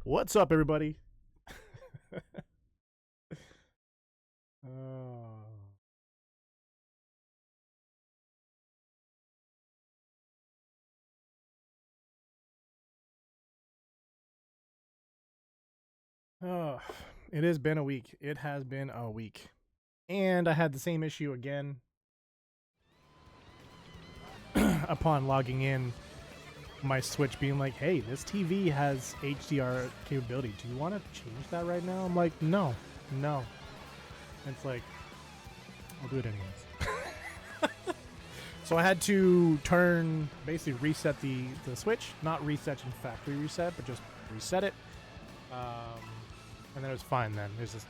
What's up, everybody? Oh. Oh, it has been a week. It has been a week. And I had the same issue again upon logging in. My Switch being like, hey, this TV has HDR capability. Do you want to change that right now? I'm like, no. And it's like, I'll do it anyways. So I had to basically reset the Switch. Not reset in factory reset, but just reset it. And then it was fine then. There's just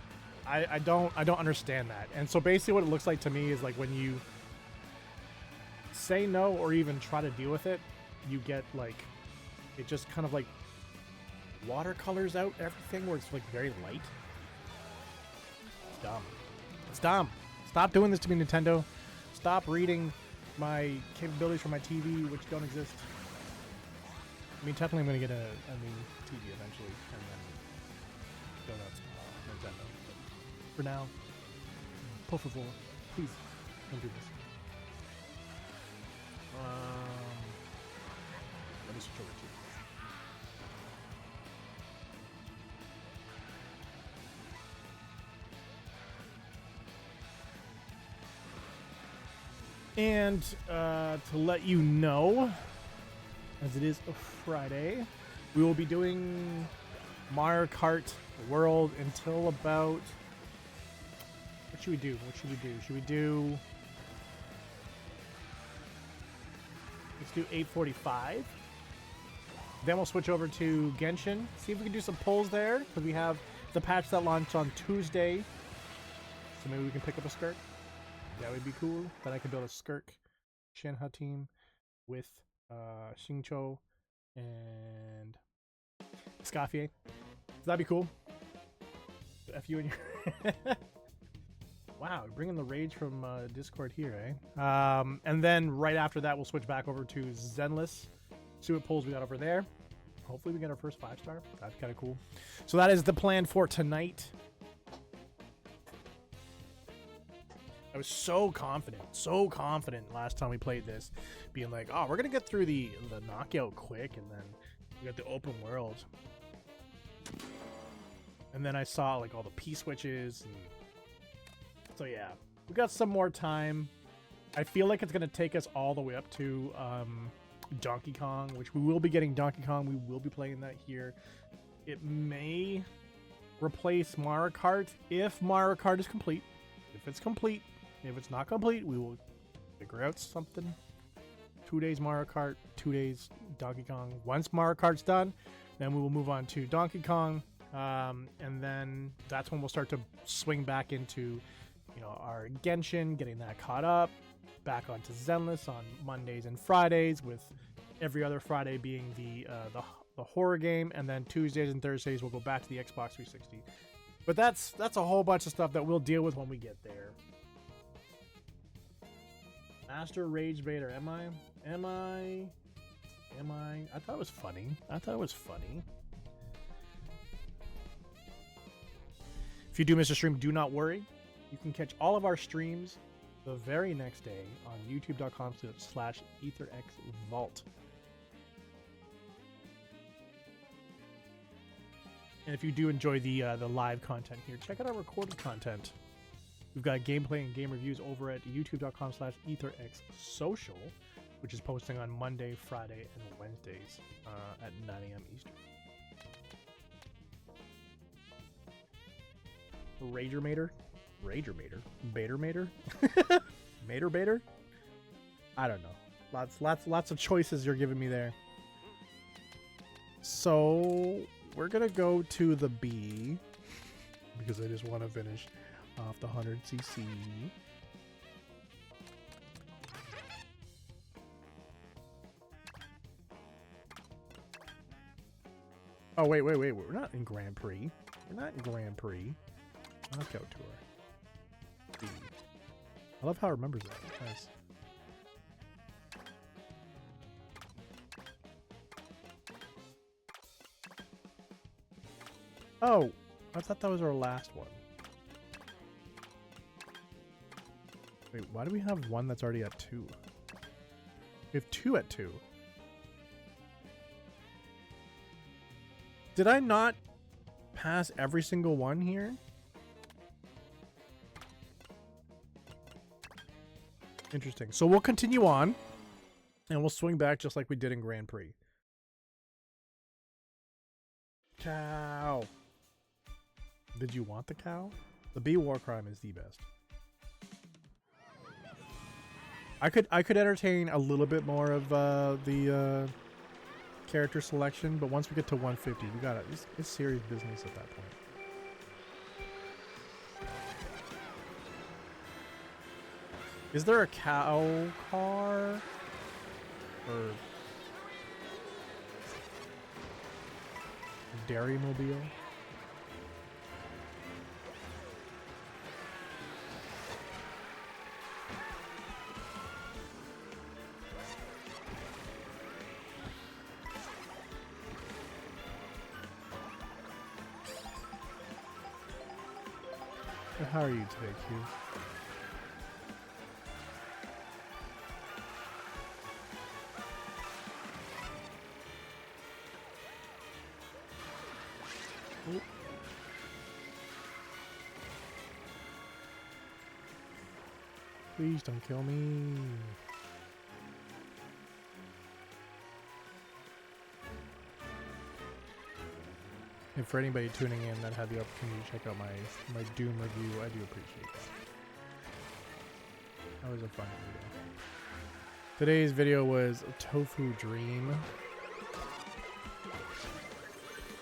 I don't understand that. And so basically what it looks like to me is like when you say no or even try to deal with it, you get like it just kind of like watercolors out everything where it's like very light. It's dumb. It's dumb. Stop doing this to me, Nintendo. Stop reading my capabilities for my TV, which don't exist. I mean, technically I'm going to get a new TV eventually, and then go nuts Nintendo. But for now, por favor, please don't do this. Let me switch over to you. And to let you know, as it is a Friday, we will be doing Mario Kart World until about... What should we do? Should we do... Let's do 8:45. Then we'll switch over to Genshin. See if we can do some polls there, because we have the patch that launched on Tuesday. So maybe we can pick up a skirt. That would be cool. Then I could build a skirt Shenhe team with Xingqiu and Scafier. So that'd be cool. F you and your... Wow, bringing the rage from Discord here, eh? And then right after that, we'll switch back over to Zenless. See what polls we got over there. Hopefully we get our first 5-star. That'd be kind of cool. So that is the plan for tonight. I was so confident last time we played this, being like, oh, we're gonna get through the knockout quick, and then we got the open world. And then I saw like all the P-switches, and so yeah, we got some more time. I feel like it's gonna take us all the way up to Donkey Kong, which we will be getting Donkey Kong. We will be playing that here. It may replace Mario Kart if Mario Kart is complete. If it's complete. If it's not complete, we will figure out something. 2 days Mario Kart, 2 days Donkey Kong. Once Mario Kart's done, then we will move on to Donkey Kong, and then that's when we'll start to swing back into, you know, our Genshin, getting that caught up, back onto Zenless on Mondays and Fridays, with every other Friday being the horror game, and then Tuesdays and Thursdays we'll go back to the Xbox 360. But that's a whole bunch of stuff that we'll deal with when we get there. Master Rage Vader, am I? I thought it was funny. If you do miss a stream, do not worry. You can catch all of our streams the very next day on youtube.com/ETHERxVault. And if you do enjoy the live content here, check out our recorded content. We've got gameplay and game reviews over at youtube.com/ETHERxSOCIal, which is posting on Monday, Friday, and Wednesdays at 9 a.m. Eastern. Rager Mater? Mater? I don't know. Lots of choices you're giving me there. So we're gonna go to the B because I just want to finish off the 100cc. Oh, wait. We're not in Grand Prix. Knockout Tour. B. I love how it remembers that. Nice. Oh, I thought that was our last one. Wait, why do we have one that's already at 2? We have 2 at 2. Did I not pass every single one here? Interesting. So we'll continue on, and we'll swing back just like we did in Grand Prix. Cow. Did you want the cow? The bee war crime is the best. I could entertain a little bit more of the character selection, but once we get to 150, we gotta. It's serious business at that point. Is there a cow car? Or dairy mobile? How are you today, Q? Oh. Please don't kill me. And for anybody tuning in that had the opportunity to check out my Doom review, I do appreciate it. That was a fun video. Today's video was Tofu Dream.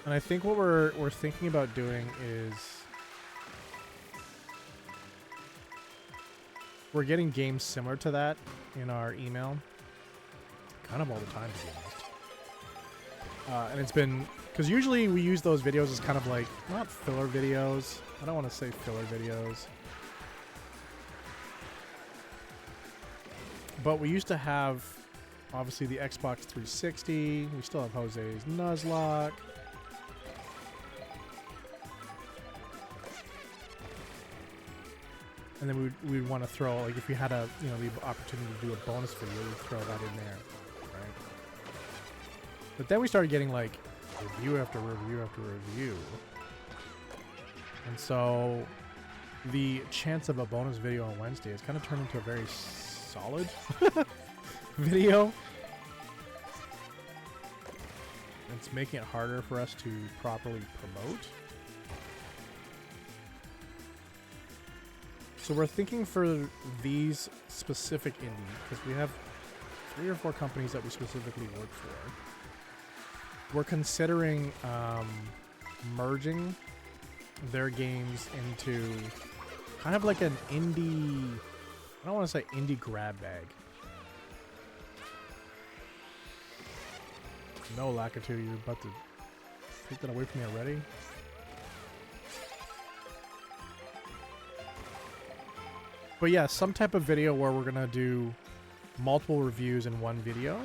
And I think what we're thinking about doing is we're getting games similar to that in our email. Kind of all the time, to be honest. And it's been... Because usually we use those videos as kind of like, not filler videos. I don't want to say filler videos. But we used to have, obviously, the Xbox 360. We still have Jose's Nuzlocke. And then we'd want to throw, like, if we had a, you know, the opportunity to do a bonus video, we'd throw that in there, right? But then we started getting, like, review after review after review. And so the chance of a bonus video on Wednesday has kind of turned into a very solid video. It's making it harder for us to properly promote. So we're thinking for these specific indies, because we have 3 or 4 companies that we specifically work for. We're considering merging their games into kind of like an indie, I don't want to say indie grab bag. No, Lakitu, you're about to take that away from me already? But yeah, some type of video where we're going to do multiple reviews in one video.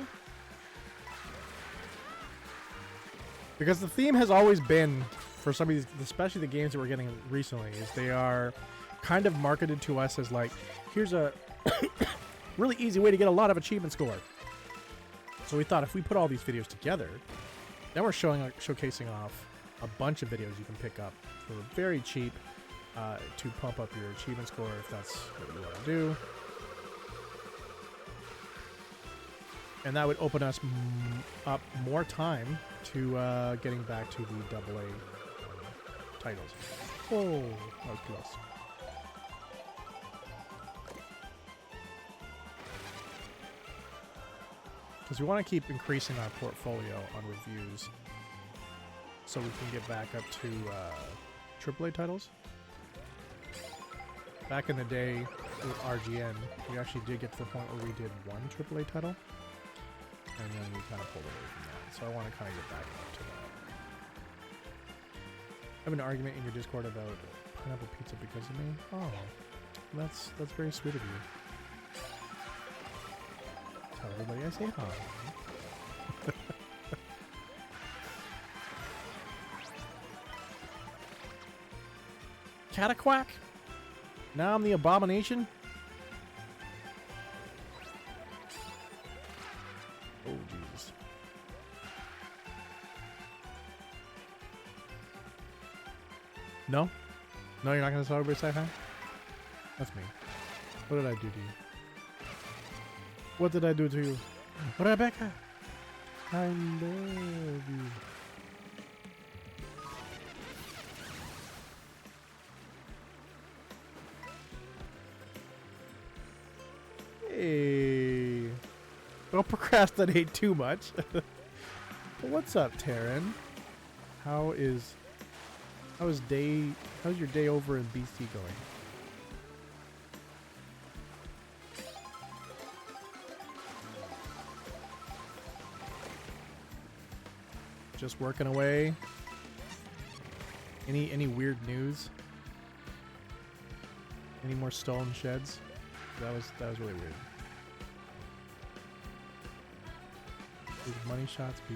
Because the theme has always been, for some of these, especially the games that we're getting recently, is they are kind of marketed to us as like, here's a really easy way to get a lot of achievement score. So we thought if we put all these videos together, then we're showcasing off a bunch of videos you can pick up for very cheap to pump up your achievement score if that's what you want to do. And that would open us up more time to getting back to the AA titles. Oh, that was close. Because we want to keep increasing our portfolio on reviews so we can get back up to AAA titles. Back in the day with RGN, we actually did get to the point where we did 1 AAA title. And then we kind of pulled away from that. So I want to kind of get back up to that. I have an argument in your Discord about pineapple pizza because of me. Oh, that's very sweet of you. Tell everybody I say hi. Cataquack? Now I'm the abomination? Oh, Jesus. No? No, you're not going to celebrate sci-fi? That's me. What did I do to you? What did I do to you? Rebecca! I love you. Hey. Don't procrastinate too much. What's up, Taryn? How's your day over in BC going? Just working away. Any weird news? Any more stolen sheds? That was really weird. Did money shots be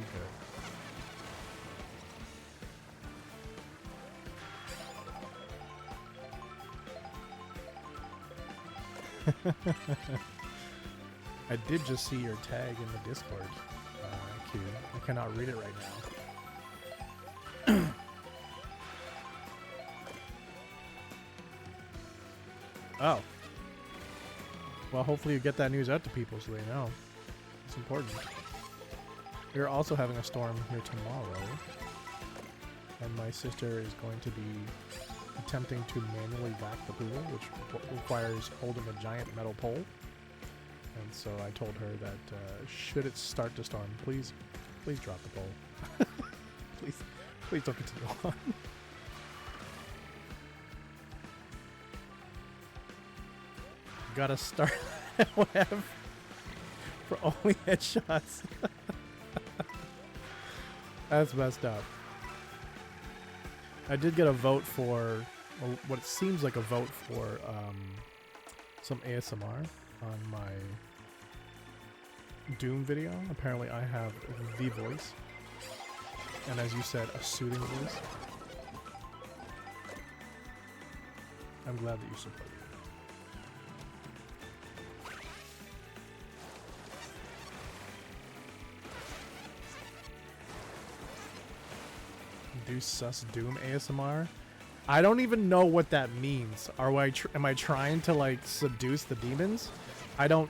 good? I did just see your tag in the Discord, Q. I cannot read it right now. Oh. Well, hopefully you get that news out to people so they know. It's important. We're also having a storm here tomorrow. And my sister is going to be attempting to manually vac the pool, which requires holding a giant metal pole. And so I told her that should it start to storm, please drop the pole. please don't continue on. Gotta start web for only headshots. That's messed up. I did get a vote for, well, what it seems like a vote for some ASMR on my Doom video. Apparently I have the voice. And as you said, a soothing voice. I'm glad that you support it. Do sus Doom ASMR? I don't even know what that means. Am I trying to like seduce the demons? I don't.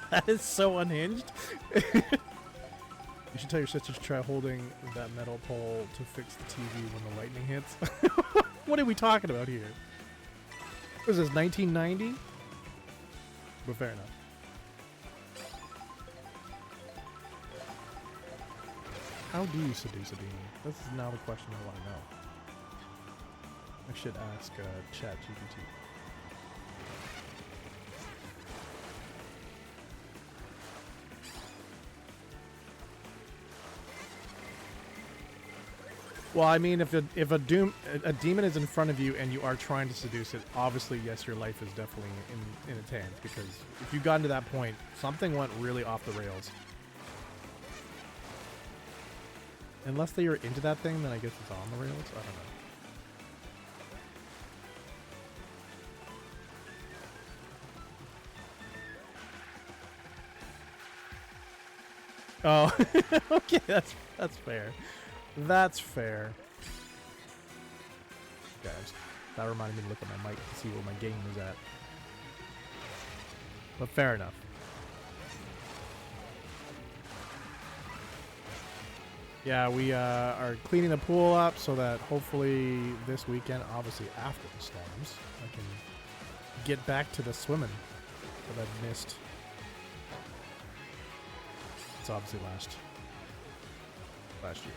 That is so unhinged. You should tell your sister to try holding that metal pole to fix the TV when the lightning hits. What are we talking about here? What is this, 1990? But fair enough. How do you seduce a demon? This is now the question I want to know. I should ask ChatGPT. Well, I mean, if a demon is in front of you and you are trying to seduce it, obviously, yes, your life is definitely in its hands, because if you got to that point, something went really off the rails. Unless they are into that thing, then I guess it's on the rails. I don't know. Oh, okay, that's fair. That's fair. Guys, that reminded me to look at my mic to see where my game is at. But fair enough. Yeah, we are cleaning the pool up so that hopefully this weekend, obviously after the storms, I can get back to the swimming that I've missed. It's obviously last year.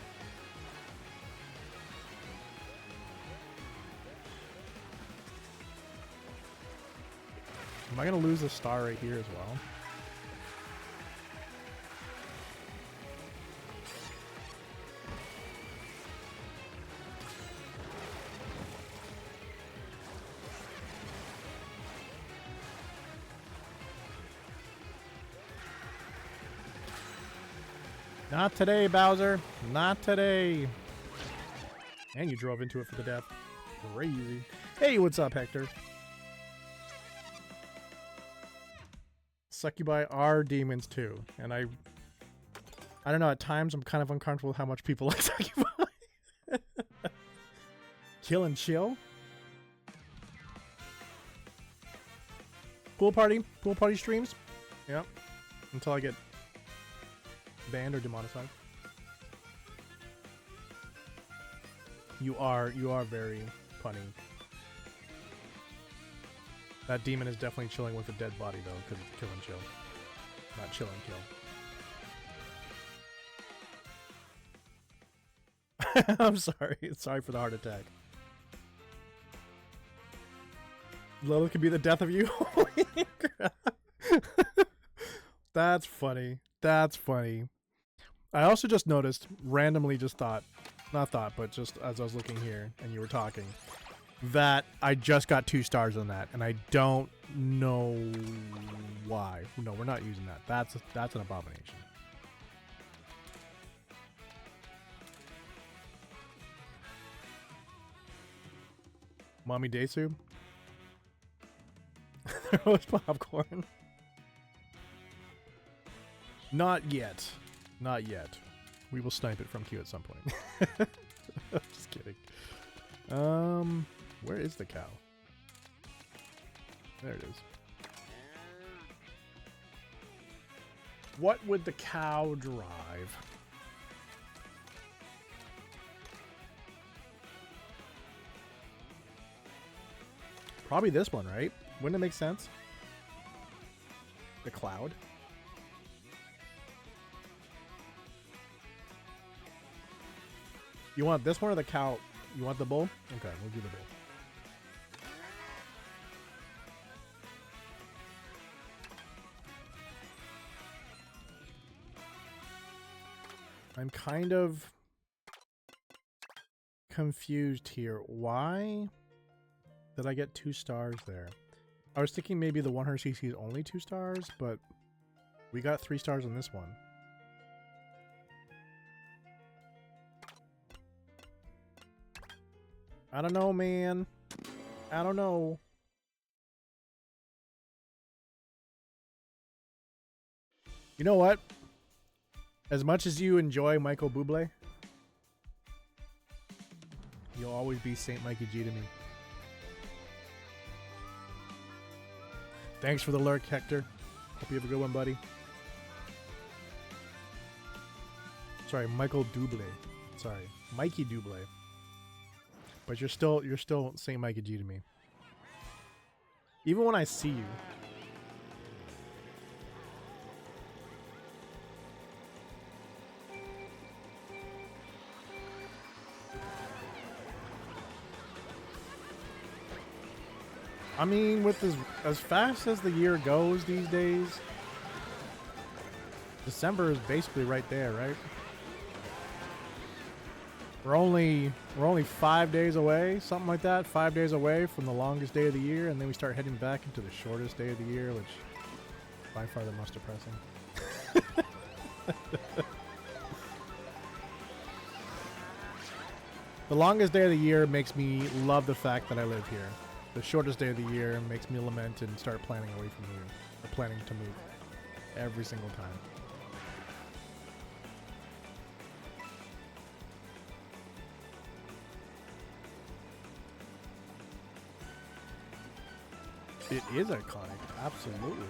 Am I going to lose a star right here as well? Not today, Bowser. Not today. And you drove into it for the death. Crazy. Hey, what's up, Hector? Succubi are demons too, and I don't know, at times I'm kind of uncomfortable with how much people like succubi. Kill and chill. Pool party streams. Yep. Until I get banned or demonetized. You are very punny. That demon is definitely chilling with a dead body though, because it's kill and chill. Not chill and kill. I'm sorry. Sorry for the heart attack. Lilith could be the death of you. Holy crap. That's funny. That's funny. I also just noticed, randomly just thought, not thought, but just as I was looking here and you were talking, that I just got 2 stars on that, and I don't know why. No, we're not using that. That's an abomination. Mommy Desu? There was popcorn. Not yet. Not yet. We will snipe it from Q at some point. Just kidding. Where is the cow? There it is. What would the cow drive? Probably this one, right? Wouldn't it make sense? The cloud? You want this one or the cow? You want the bull? Okay, we'll do the bull. I'm kind of confused here. Why did I get 2 stars there? I was thinking maybe the 100cc is only 2 stars, but we got 3 stars on this one. I don't know, man. I don't know. You know what? As much as you enjoy Michael Bublé, you'll always be Saint Mikey G to me. Thanks for the lurk, Hector. Hope you have a good one, buddy. Sorry, Michael Dublé. Sorry, Mikey Dublé. But you're still Saint Mikey G to me. Even when I see you. I mean, with as fast as the year goes these days, December is basically right there, right? We're only 5 days away, something like that, 5 days away from the longest day of the year, and then we start heading back into the shortest day of the year, which is by far the most depressing. The longest day of the year makes me love the fact that I live here. The shortest day of the year makes me lament and start planning away from here, or planning to move every single time. It is iconic, absolutely.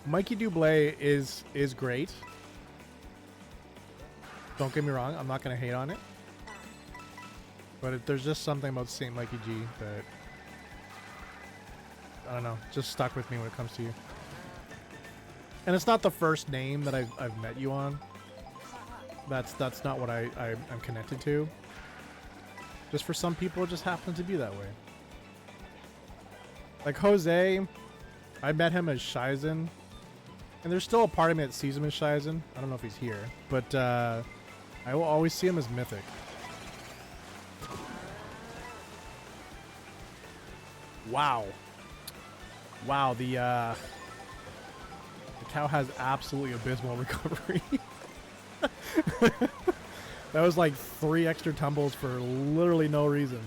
Mikey Dublé is great. Don't get me wrong, I'm not going to hate on it. But there's just something about Saint Mikey G that, I don't know, just stuck with me when it comes to you. And it's not the first name that I've met you on. That's not what I'm connected to. Just for some people, it just happens to be that way. Like Jose, I met him as Shizen. And there's still a part of me that sees him as Shizen. I don't know if he's here. But I will always see him as Mythic. Wow. Wow, the cow has absolutely abysmal recovery. That was like 3 extra tumbles for literally no reason.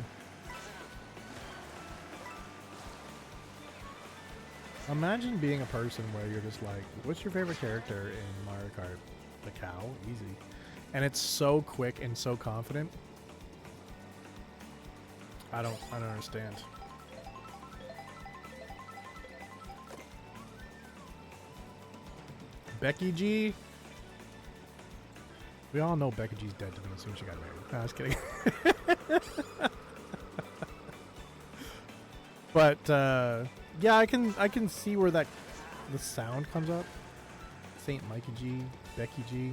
Imagine being a person where you're just like, what's your favorite character in Mario Kart? The cow? Easy. And it's so quick and so confident. I don't understand. Becky G? We all know Becky G's dead to me as soon as she got married. No, I was kidding. But yeah, I can see where the sound comes up. Saint Mikey G, Becky G.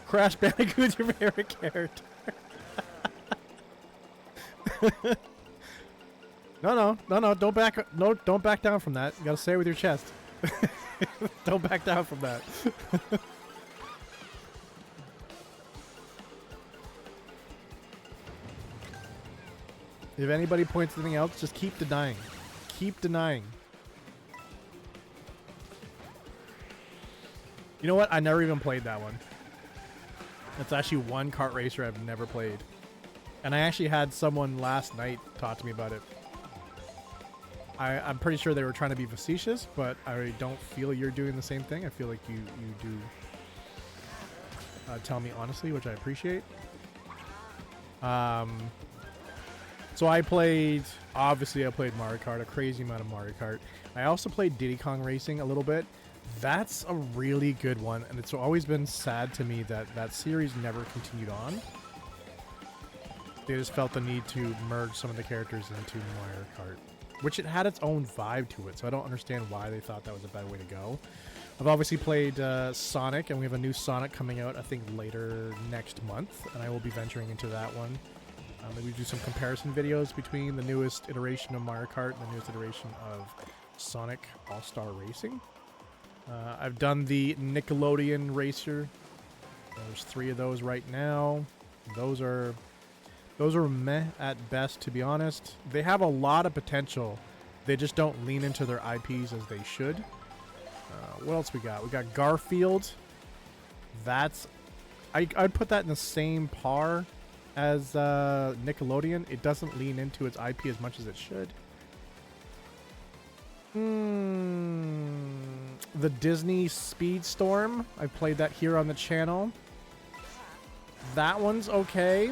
Crash Bandicoot's your favorite character. No, don't back down from that. You gotta say it with your chest. Don't back down from that. If anybody points anything else, just keep denying. Keep denying. You know what? I never even played that one. That's actually one kart racer I've never played. And I actually had someone last night talk to me about it. I'm pretty sure they were trying to be facetious, but I don't feel you're doing the same thing. I feel like you do tell me honestly, which I appreciate. So I played Mario Kart, a crazy amount of Mario Kart. I also played Diddy Kong Racing a little bit. That's a really good one, and it's always been sad to me that that series never continued on. They just felt the need to merge some of the characters into Mario Kart, which it had its own vibe to it, so I don't understand why they thought that was a bad way to go. I've obviously played Sonic, and we have a new Sonic coming out, I think, later next month, and I will be venturing into that one. Maybe do some comparison videos between the newest iteration of Mario Kart and the newest iteration of Sonic All-Star Racing. I've done the Nickelodeon Racer. There's 3 of those right now. Those are meh at best, to be honest. They have a lot of potential. They just don't lean into their IPs as they should. What else we got? We got Garfield. That's... I'd put that in the same par as Nickelodeon. It doesn't lean into its IP as much as it should. The Disney Speedstorm. I played that here on the channel. That one's okay.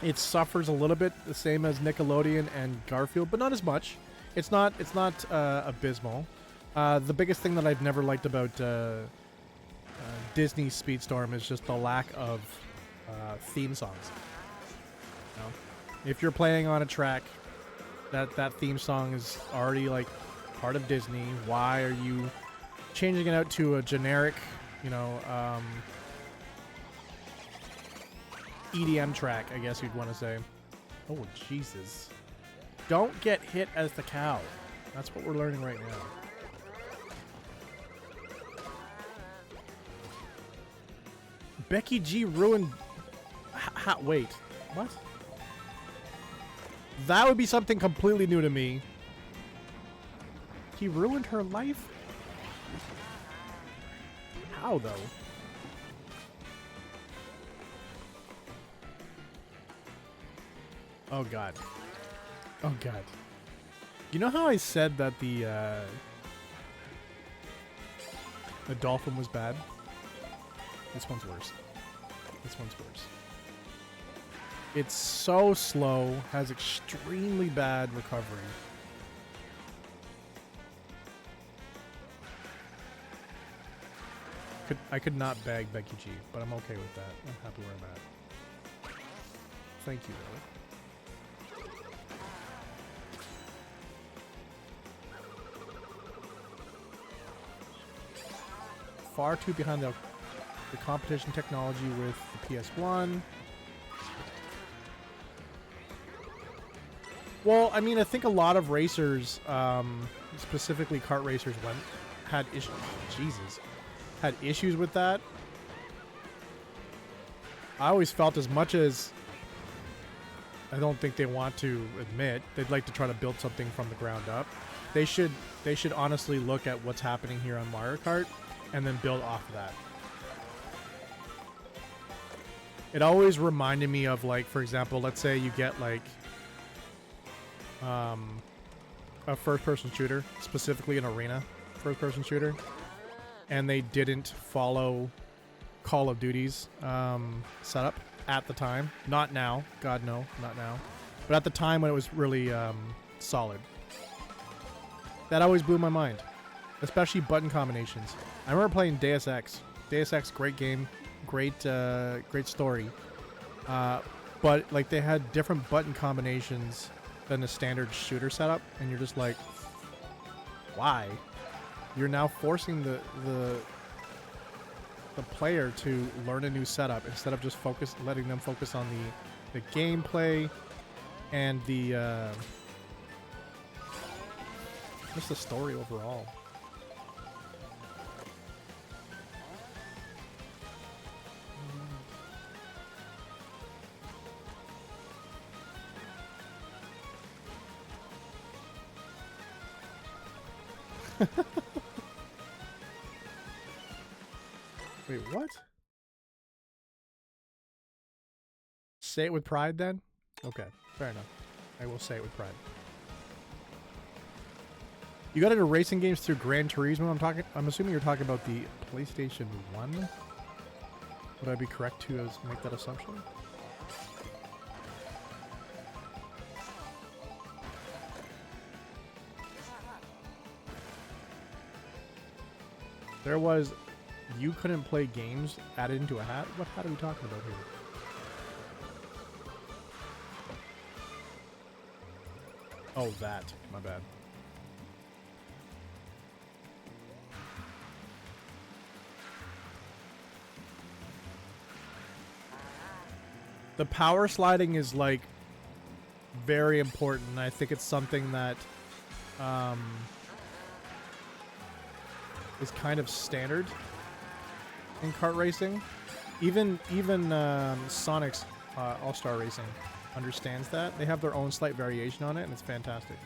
It suffers a little bit the same as Nickelodeon and Garfield, but not as much. It's not abysmal. The biggest thing that I've never liked about Disney Speedstorm is just the lack of theme songs. You know? If you're playing on a track that theme song is already like part of Disney, why are you changing it out to a generic, EDM track, I guess you'd want to say. Oh, Jesus. Don't get hit as the cow. That's what we're learning right now. Becky G ruined... wait. What? That would be something completely new to me. He ruined her life? How, though? Oh, God. Oh, God. You know how I said that the dolphin was bad? This one's worse. This one's worse. It's so slow, has extremely bad recovery. I could not bag Becky G, but I'm okay with that. I'm happy where I'm at. Thank you, though. Far too behind the competition technology with the PS1. Well, I mean, I think a lot of racers, specifically kart racers, had issues. Jesus, had issues with that. I always felt, as much as I don't think they want to admit, they'd like to try to build something from the ground up. They should honestly look at what's happening here on Mario Kart and then build off of that. It always reminded me of, like, for example, let's say you get like a first-person shooter, specifically an arena first-person shooter, and they didn't follow Call of Duty's setup at the time. Not now. God, no. Not now. But at the time when it was really solid. That always blew my mind. Especially button combinations. I remember playing Deus Ex. Deus Ex, great game. Great story. But, like, they had different button combinations than the standard shooter setup. And you're just like, why? You're now forcing the player to learn a new setup instead of just letting them focus on the gameplay and the just the story overall. Wait, what? Say it with pride, then? Okay, fair enough. I will say it with pride. You got into racing games through Gran Turismo. I'm assuming you're talking about the PlayStation 1. Would I be correct to make that assumption? There was... You couldn't play games added into a hat? What hat are we talking about here? Oh, that. My bad. The power sliding is, like, very important. I think it's something that is kind of standard in kart racing. Even Sonic's All-Star Racing understands that. They have their own slight variation on it, and it's fantastic.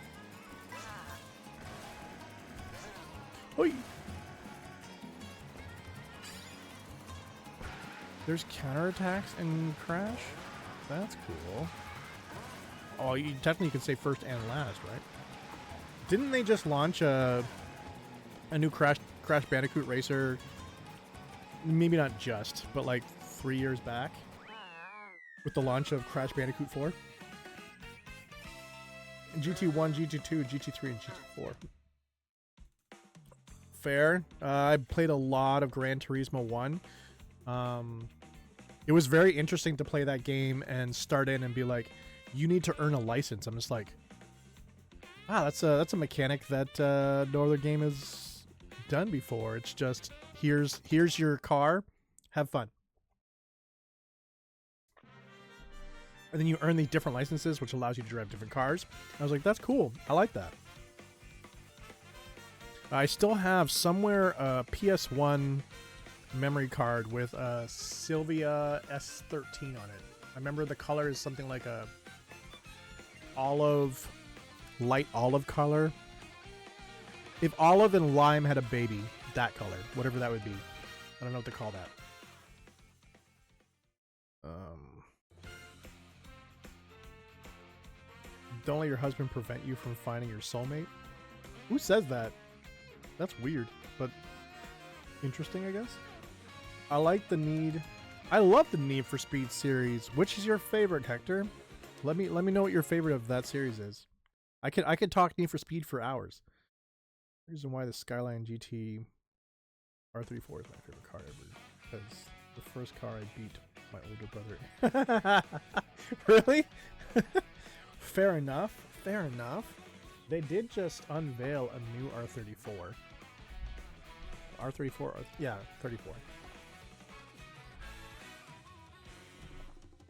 Oi! There's counterattacks in Crash? That's cool. Oh, you technically can say first and last, right? Didn't they just launch a new Crash Bandicoot racer? Maybe not just, but like 3 years back with the launch of Crash Bandicoot 4. GT1, GT2, GT3, and GT4. Fair. I played a lot of Gran Turismo 1. It was very interesting to play that game and start in and be like, you need to earn a license. I'm just like, that's a mechanic that no other game has done before. It's just, here's your car, have fun. And then you earn these different licenses, which allows you to drive different cars. I was like, that's cool. I like that. I still have somewhere a PS1 memory card with a Sylvia S13 on it. I remember the color is something like a light olive color. If olive and lime had a baby, that color, whatever that would be. I don't know what to call that. Don't let your husband prevent you from finding your soulmate. Who says that? That's weird, but interesting, I guess. I like the Need. I love the Need for Speed series. Which is your favorite, Hector? Let me know what your favorite of that series is. I could talk Need for Speed for hours. The reason why the Skyline GT R34 is my favorite car ever, because the first car I beat my older brother. Really? Fair enough. Fair enough. They did just unveil a new R34. R34? Yeah, 34.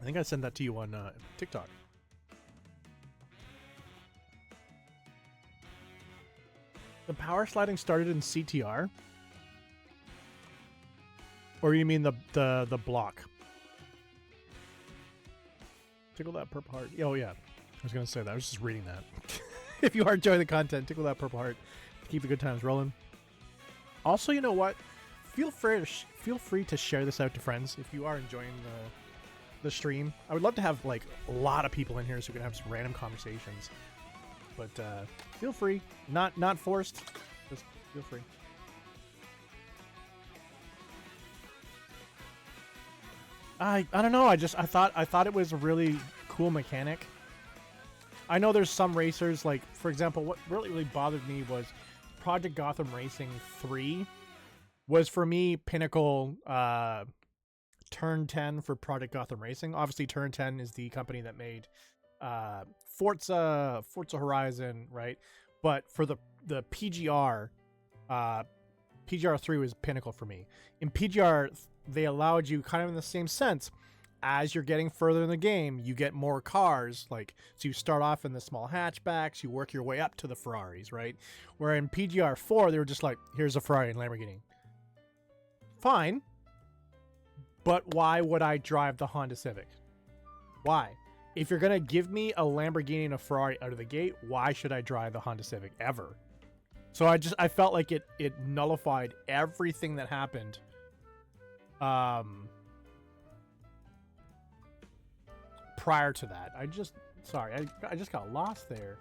I think I sent that to you on TikTok. The power sliding started in CTR? Or you mean the block? Tickle that purple heart. Oh, yeah. I was going to say that. I was just reading that. If you are enjoying the content, tickle that purple heart to keep the good times rolling. Also, you know what? Feel free to share this out to friends if you are enjoying the stream. I would love to have like a lot of people in here so we can have some random conversations. But feel free, not forced. Just feel free. I don't know. I thought it was a really cool mechanic. I know there's some racers, like for example, what really bothered me was Project Gotham Racing 3 was for me pinnacle turn 10 for Project Gotham Racing. Obviously Turn 10 is the company that made Forza Horizon, right? But for the PGR, PGR 3 was pinnacle for me. In PGR, they allowed you kind of in the same sense. As you're getting further in the game, you get more cars. Like, so you start off in the small hatchbacks, you work your way up to the Ferraris, right? Where in PGR 4, they were just like, here's a Ferrari and Lamborghini. Fine. But why would I drive the Honda Civic? Why? If you're going to give me a Lamborghini and a Ferrari out of the gate, why should I drive the Honda Civic ever? So I felt like it nullified everything that happened. Prior to that. I just got lost there.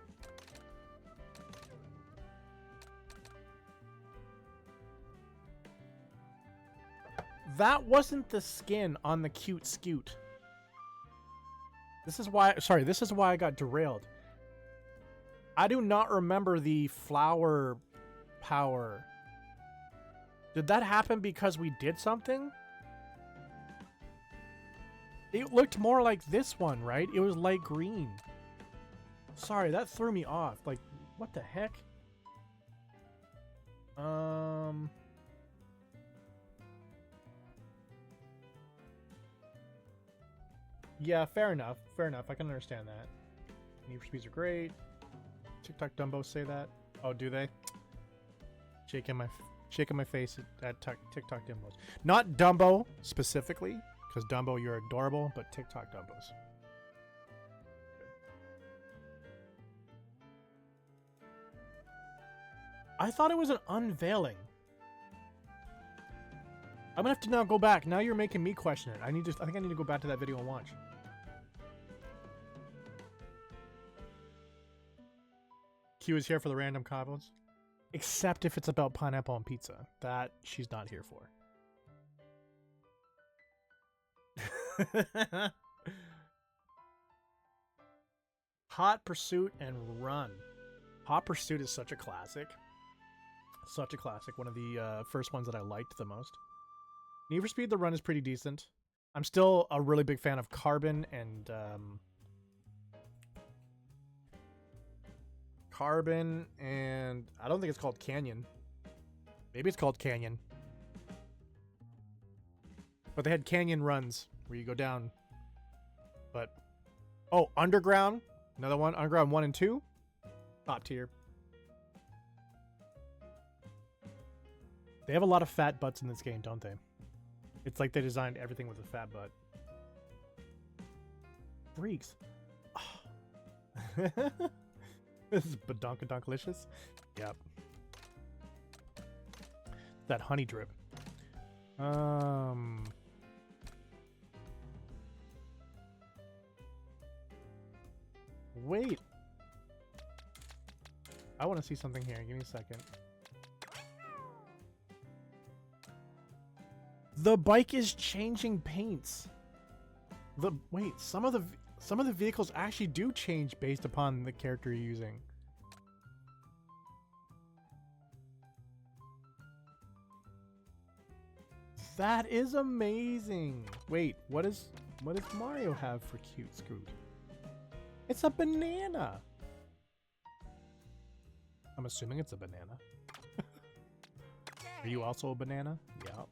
That wasn't the skin on the cute scoot. This is why I got derailed. I do not remember the flower power. Did that happen because we did something? It looked more like this one, right? It was light green. Sorry, that threw me off. Like, what the heck? Yeah, fair enough. Fair enough. I can understand that. Need for Speeds are great. TikTok Dumbos say that. Oh, do they? Shaking my face at TikTok Dumbos. Not Dumbo specifically, because Dumbo, you're adorable, but TikTok Dumbos. I thought it was an unveiling. I'm gonna have to now go back. Now you're making me question it. I think I need to go back to that video and watch. Q is here for the random combos. Except if it's about pineapple on pizza. That she's not here for. Hot Pursuit and Run. Hot Pursuit is such a classic. Such a classic. One of the first ones that I liked the most. Need for Speed the Run is pretty decent. I'm still a really big fan of Carbon and I don't think it's called Canyon. Maybe it's called Canyon. But they had Canyon runs where you go down. But oh, Underground, another one, Underground 1 and 2. Top tier. They have a lot of fat butts in this game, don't they? It's like they designed everything with a fat butt. Freaks. Oh. This is badonkadonkalicious. Yep. That honey drip. Wait. I want to see something here. Give me a second. The bike is changing paints. Wait, some of the vehicles actually do change based upon the character you're using. That is amazing. Wait, what does Mario have for cute Scoot? It's a banana. I'm assuming it's a banana. Are you also a banana? Yeah.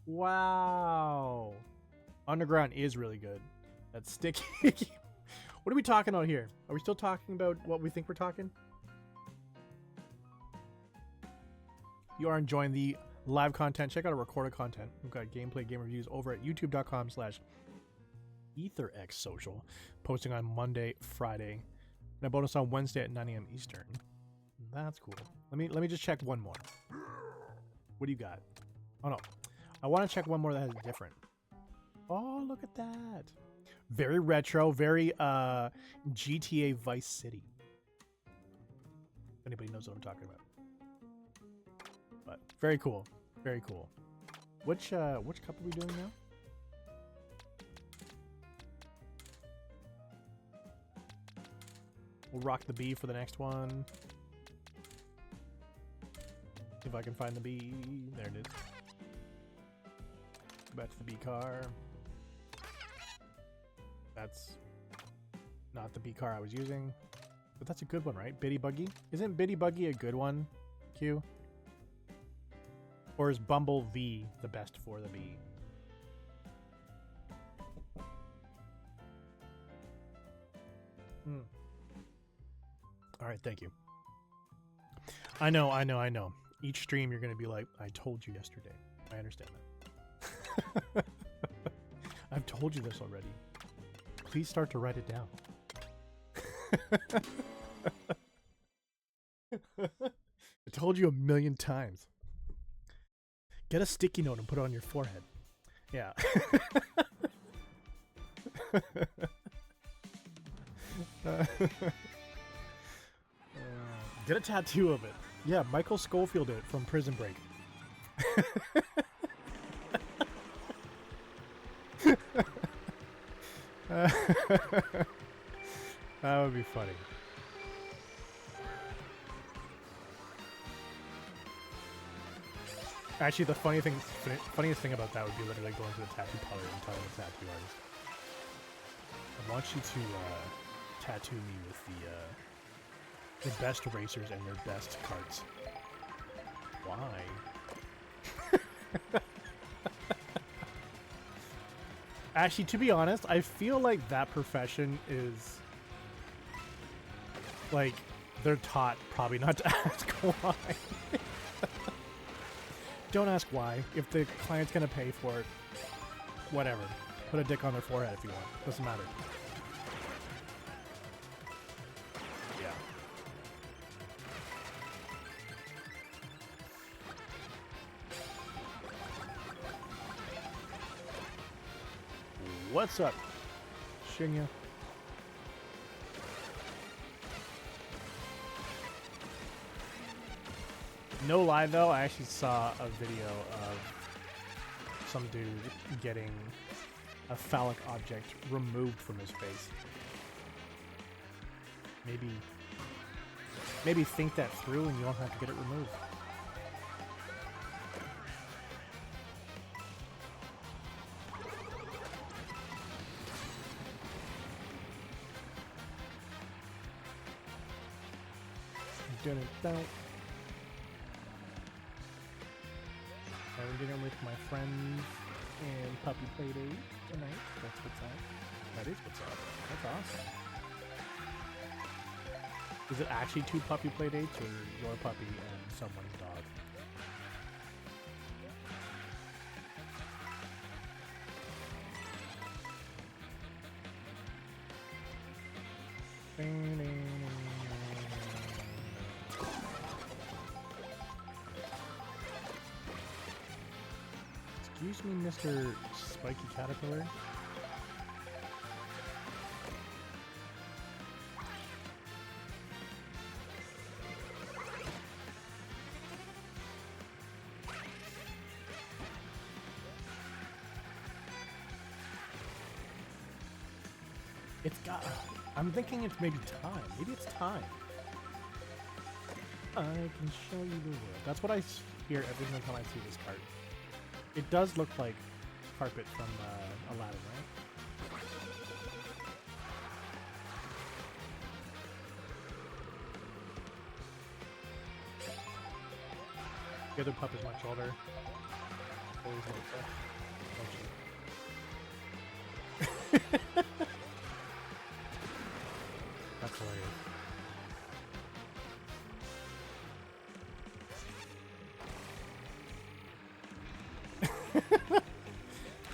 Wow. Underground is really good. That's sticky. What are we talking about here? Are we still talking about what we think we're talking? You are enjoying the live content. Check out our recorded content. We've got gameplay, game reviews over at youtube.com/. ETHERxSOCIAL, posting on Monday, Friday, and a bonus on Wednesday at 9 a.m. Eastern. That's cool. Let me just check one more. What do you got? Oh no, I want to check one more that is different. Oh, look at that! Very retro, very GTA Vice City. If anybody knows what I'm talking about. But very cool, very cool. Which cup are we doing now? We'll rock the B for the next one. If I can find the B. There it is. Go back to the B car. That's not the B car I was using. But that's a good one, right? Biddy Buggy? Isn't Biddy Buggy a good one, Q? Or is Bumble V the best for the B? Alright, thank you. I know. Each stream you're going to be like, I told you yesterday. I understand that. I've told you this already. Please start to write it down. I told you a million times. Get a sticky note and put it on your forehead. Yeah. Get a tattoo of it. Yeah, Michael Schofield did it from Prison Break. That would be funny. Actually, the funniest thing about that would be literally going to the tattoo parlor and telling the tattoo artist, I want you to tattoo me with the best racers and their best carts. Why? Actually, to be honest, I feel like that profession is like they're taught probably not to ask why. Don't ask why. If the client's gonna pay for it, whatever. Put a dick on their forehead if you want. Doesn't matter. Yeah. What's up, Shinya? No lie though, I actually saw a video of some dude getting a phallic object removed from his face. Maybe think that through and you don't have to get it removed. Having dinner with my friends and puppy play date tonight. That's what's up. That is what's up. That's awesome. Is it actually 2 puppy play dates or your puppy and someone's dog? Excuse me, Mr. Spiky Caterpillar. It's got... I'm thinking it's maybe time. Maybe it's time. I can show you the world. That's what I hear every single time I see this cart. It does look like carpet from Aladdin, right? The other pup is much older. Always like that. That's hilarious.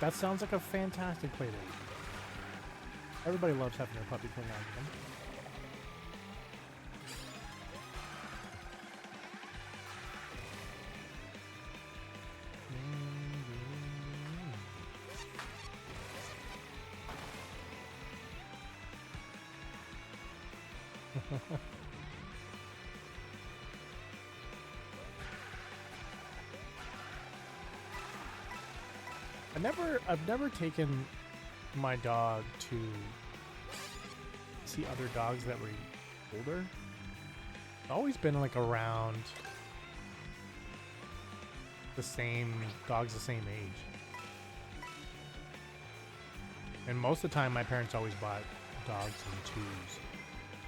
That sounds like a fantastic playdate. Everybody loves having their puppy cling on to them. I've never taken my dog to see other dogs that were older. It's always been like around the same dogs, the same age. And most of the time, my parents always bought dogs in twos.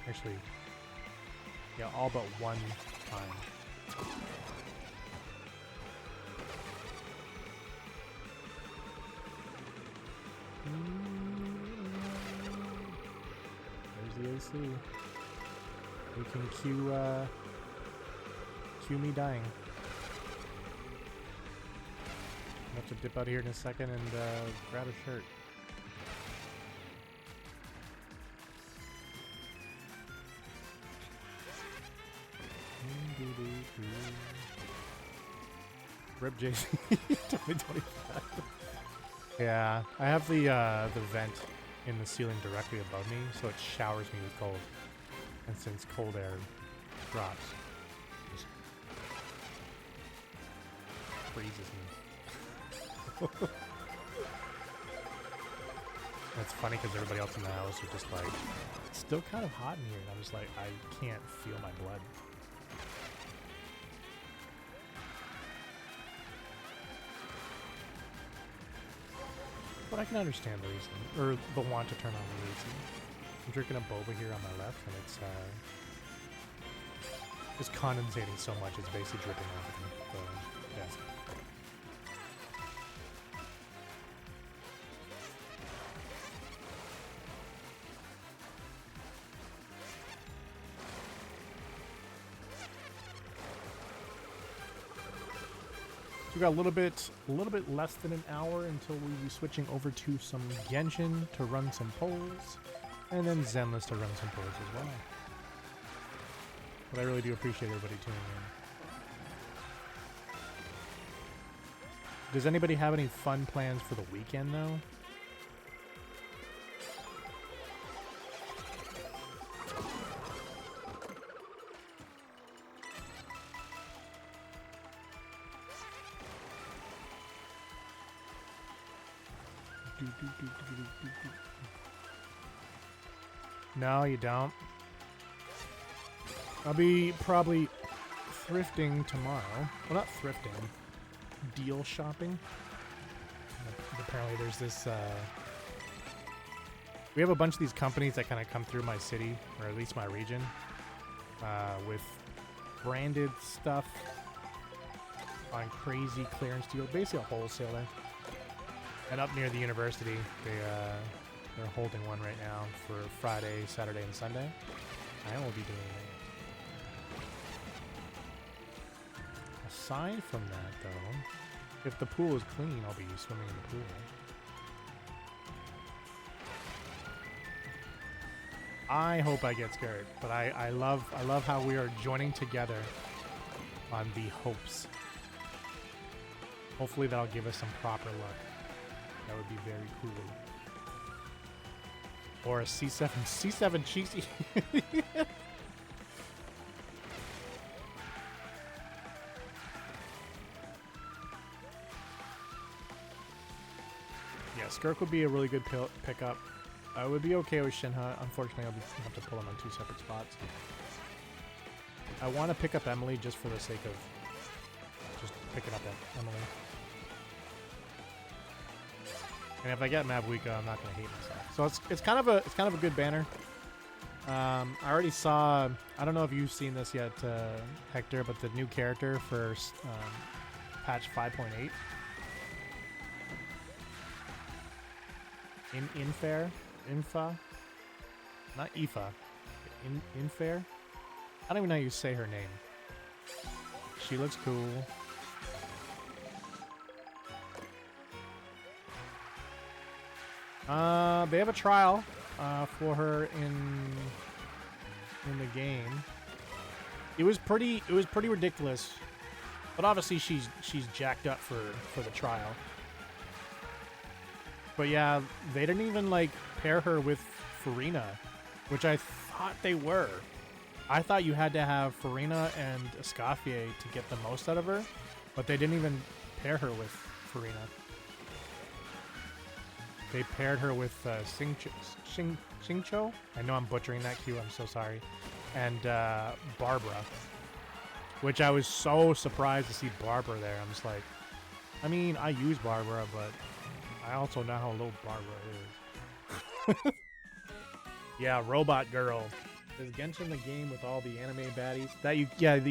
Actually, yeah, all but one time. There's the AC. We can cue me dying. I have to dip out here in a second and grab a shirt. Rip JC 2025. Yeah, I have the vent in the ceiling directly above me, so it showers me with cold. And since cold air drops, it just freezes me. It's funny because everybody else in the house are just like, it's still kind of hot in here, and I'm just like, I can't feel my blood. But I can understand the reason, or the want to turn on the AC. I'm drinking a boba here on my left, and it's just condensating so much, it's basically dripping off of the desk. We got a little bit less than an hour until we'll be switching over to some Genshin to run some polls, and then Zenless to run some polls as well. But I really do appreciate everybody tuning in. Does anybody have any fun plans for the weekend, though? No, you don't. I'll be probably thrifting tomorrow. Well, not thrifting. Deal shopping. Apparently there's this... we have a bunch of these companies that kind of come through my city, or at least my region, with branded stuff on crazy clearance deal. Basically a wholesaler. And up near the university, they're holding one right now for Friday, Saturday, and Sunday. I will be doing that. Aside from that, though, if the pool is clean, I'll be swimming in the pool. I hope I get scared, but I love how we are joining together on the hopes. Hopefully that'll give us some proper luck. That would be very cool. Or a C7. C7 cheesy. Yeah, Skirk would be a really good pickup. I would be okay with Shinha. Unfortunately, I'll have to pull him on 2 separate spots. I want to pick up Emily just for the sake of just picking up Emily. And if I get Mabuika, I'm not gonna hate myself. So it's kind of a good banner. I already saw. I don't know if you've seen this yet, Hector, but the new character for patch 5.8. Infa, not Ifa. Infair. I don't even know how you say her name. She looks cool. They have a trial for her in the game. It was pretty ridiculous. But obviously she's jacked up for the trial. But yeah, they didn't even like pair her with Farina, which I thought they were. I thought you had to have Farina and Escoffier to get the most out of her, but they didn't even pair her with Farina. They paired her with Xingqiu. I know I'm butchering that Q, I'm so sorry. And Barbara, which I was so surprised to see Barbara there. I'm just like, I mean, I use Barbara, but I also know how low Barbara is. Yeah, Robot Girl. Is Genshin the game with all the anime baddies that you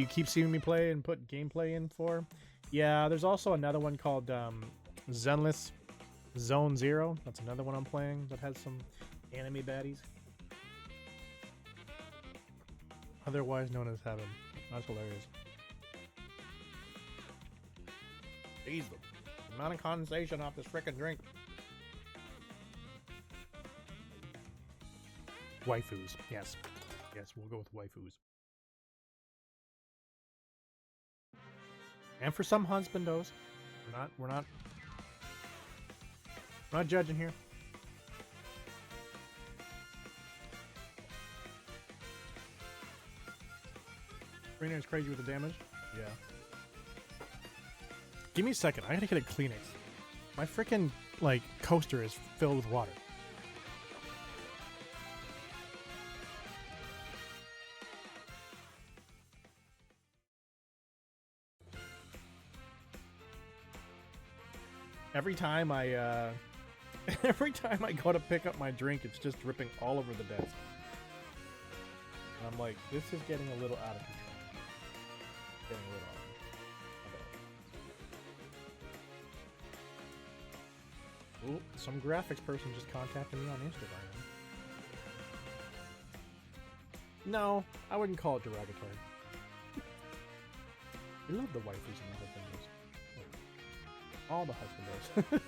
keep seeing me play and put gameplay in for? Yeah, there's also another one called Zenless Zone Zero. That's another one I'm playing that has some anime baddies. Otherwise known as Heaven. That's hilarious. Jeez, the amount of condensation off this frickin' drink. Waifus, yes. Yes, we'll go with waifus. And for some husbandos. We're not judging here. Rena is crazy with the damage. Yeah. Give me a second. I gotta get a Kleenex. My freaking like coaster is filled with water. Every time I go to pick up my drink, it's just dripping all over the desk. And I'm like, this is getting a little out of control. Getting a little out of control. Oh, some graphics person just contacted me on Instagram. No, I wouldn't call it derogatory. We love the waifus and other things. All the husbandos.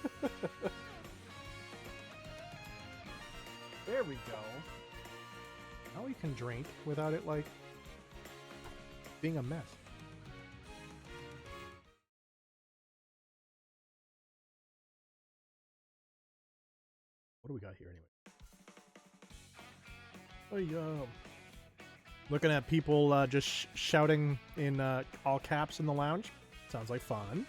There we go. Now we can drink without it, like, being a mess. What do we got here, anyway? Oh, looking at people just shouting in all caps in the lounge. Sounds like fun.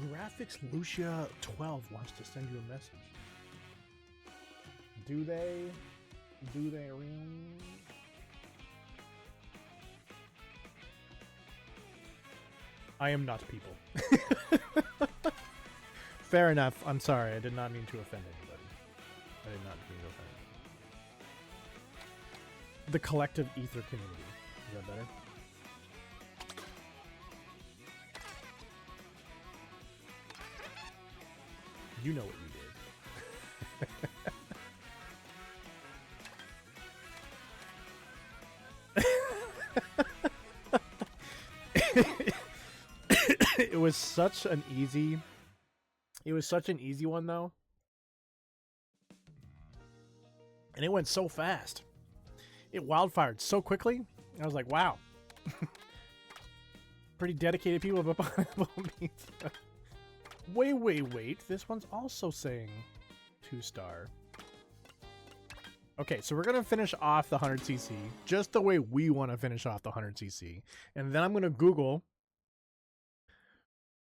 Graphics Lucia 12 wants to send you a message. Do they? Do they ring? I am not people. Fair enough. I'm sorry. I did not mean to offend anybody. I did not mean to offend anybody. The collective ether community. Is that better? You know what you did. It was such an easy one though. And it went so fast. It wildfired so quickly. I was like, wow. Pretty dedicated people have pineapple pizza. Wait. This one's also saying 2-star. Okay, so we're going to finish off the 100cc just the way we want to finish off the 100cc. And then I'm going to Google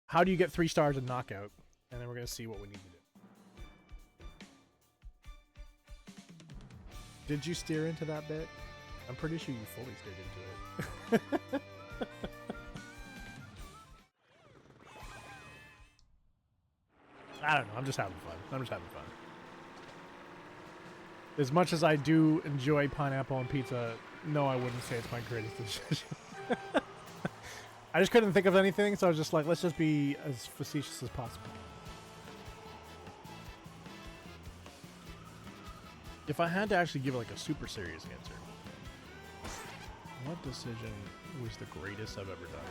how do you get 3 stars in knockout? And then we're going to see what we need to do. Did you steer into that bit? I'm pretty sure you fully steered into it. I don't know. I'm just having fun. As much as I do enjoy pineapple on pizza, no, I wouldn't say it's my greatest decision. I just couldn't think of anything, so I was just like, let's just be as facetious as possible. If I had to actually give like a super serious answer, what decision was the greatest I've ever done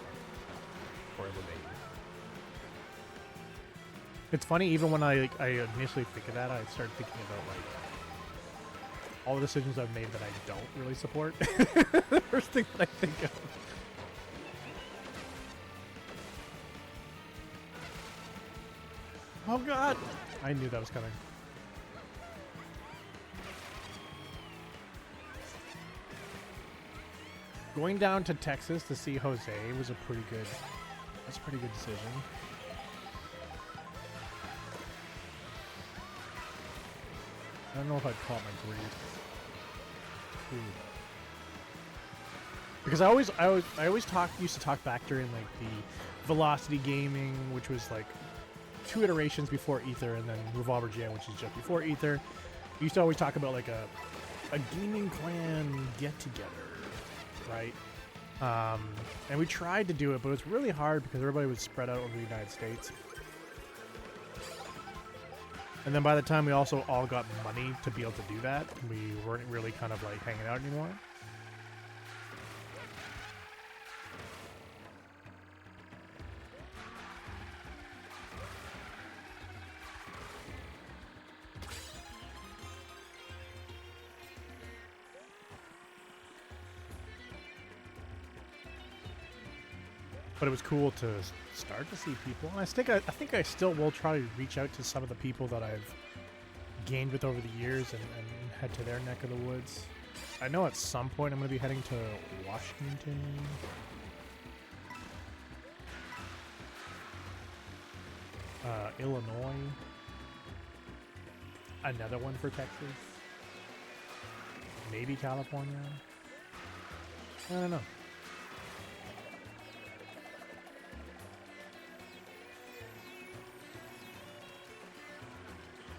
or ever made? It's funny, even when I initially think of that, I start thinking about like all the decisions I've made that I don't really support. The first thing that I think of. Oh god! I knew that was coming. Going down to Texas to see Jose was a pretty good. That's a pretty good decision. I don't know if I'd call it my greatest food. Because I always used to talk back during like the Velocity Gaming, which was like 2 iterations before Ether, and then Revolver Jam, which is just before Ether. We used to always talk about like a gaming clan get together, right? And we tried to do it, but it was really hard because everybody was spread out over the United States. And then by the time we also all got money to be able to do that, we weren't really kind of like hanging out anymore. But it was cool to start to see people, and I think I still will try to reach out to some of the people that I've gained with over the years and head to their neck of the woods. I know at some point I'm going to be heading to Washington. Illinois. Another one for Texas. Maybe California. I don't know.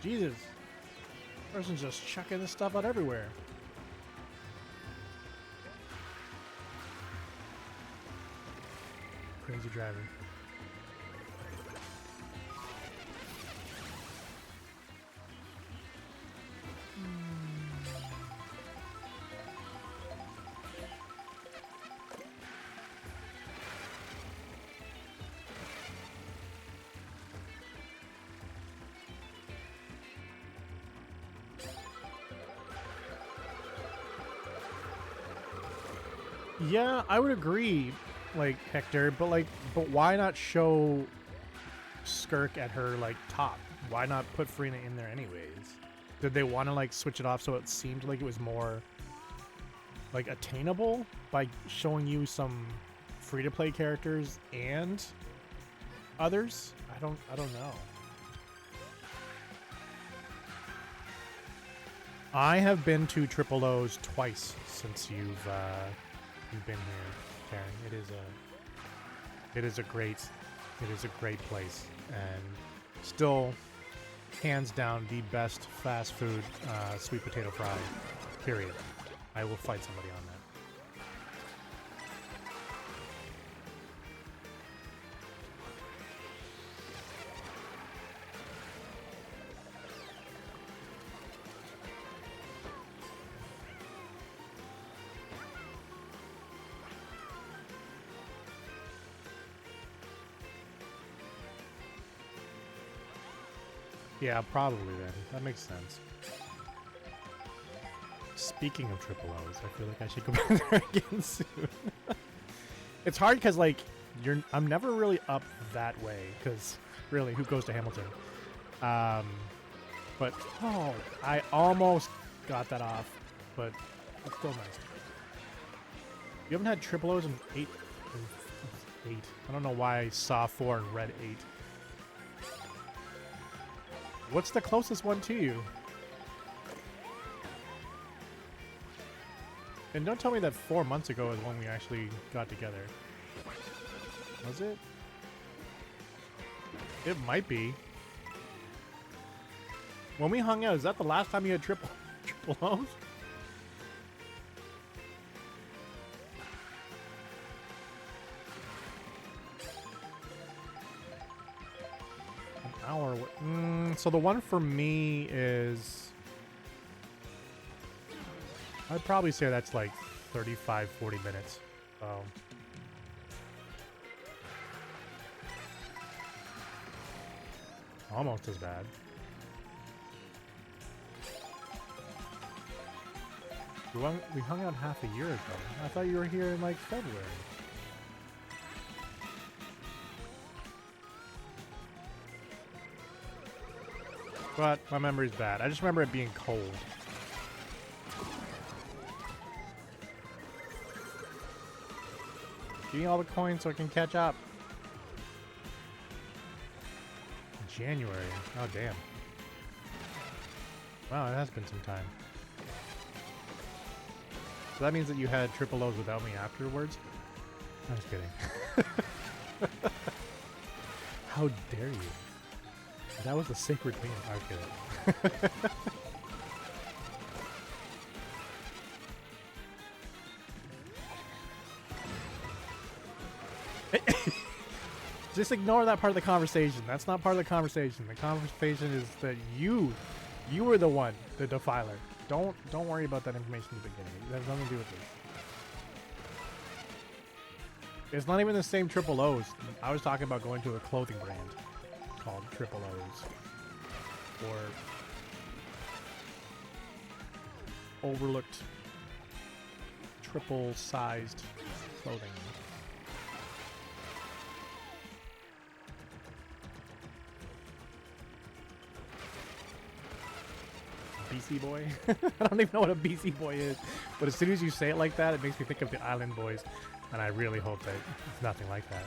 Jesus. Person's just chucking this stuff out everywhere. Crazy driver. Yeah, I would agree, like, Hector, but why not show Skirk at her, like, top? Why not put Farina in there anyways? Did they want to, like, switch it off so it seemed like it was more, like, attainable by showing you some free-to-play characters and others? I don't know. I have been to Triple O's twice since you've been here, Karen. It is a great place, and still hands down the best fast food sweet potato fry, period. I will fight somebody on that. Yeah, probably then. That makes sense. Speaking of Triple O's, I feel like I should go back there again soon. It's hard because, like, I'm never really up that way, because, really, who goes to Hamilton? But, oh, I almost got that off, but it's still nice. You haven't had Triple O's in 8? I don't know why I saw 4 and read 8. What's the closest one to you? And don't tell me that 4 months ago is when we actually got together. Was it? It might be. When we hung out, is that the last time you had triple O's? An hour. So the one for me is I'd probably say that's like 35, 40 minutes. Almost as bad. We hung out half a year ago. I thought you were here in like February. But my memory's bad. I just remember it being cold. Give me all the coins so I can catch up. January. Oh, damn. Wow, it has been some time. So that means that you had triple O's without me afterwards? I'm just kidding. How dare you? That was a sacred meal. I was kidding. Just ignore that part of the conversation. That's not part of the conversation. The conversation is that you were the one, the defiler. Don't worry about that information in the beginning. It has nothing to do with this. It's not even the same triple O's. I was talking about going to a clothing brand called Triple O's. Or overlooked triple-sized clothing. BC Boy? I don't even know what a BC Boy is. But as soon as you say it like that, it makes me think of the Island Boys. And I really hope that it's nothing like that.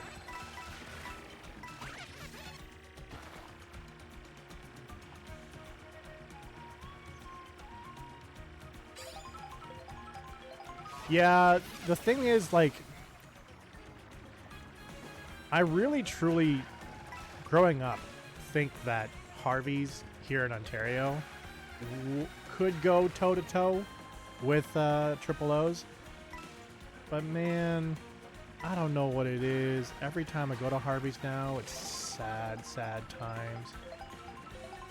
Yeah, the thing is, like, I really, truly, growing up, think that Harvey's here in Ontario could go toe-to-toe with Triple O's. But, man, I don't know what it is. Every time I go to Harvey's now, it's sad, sad times.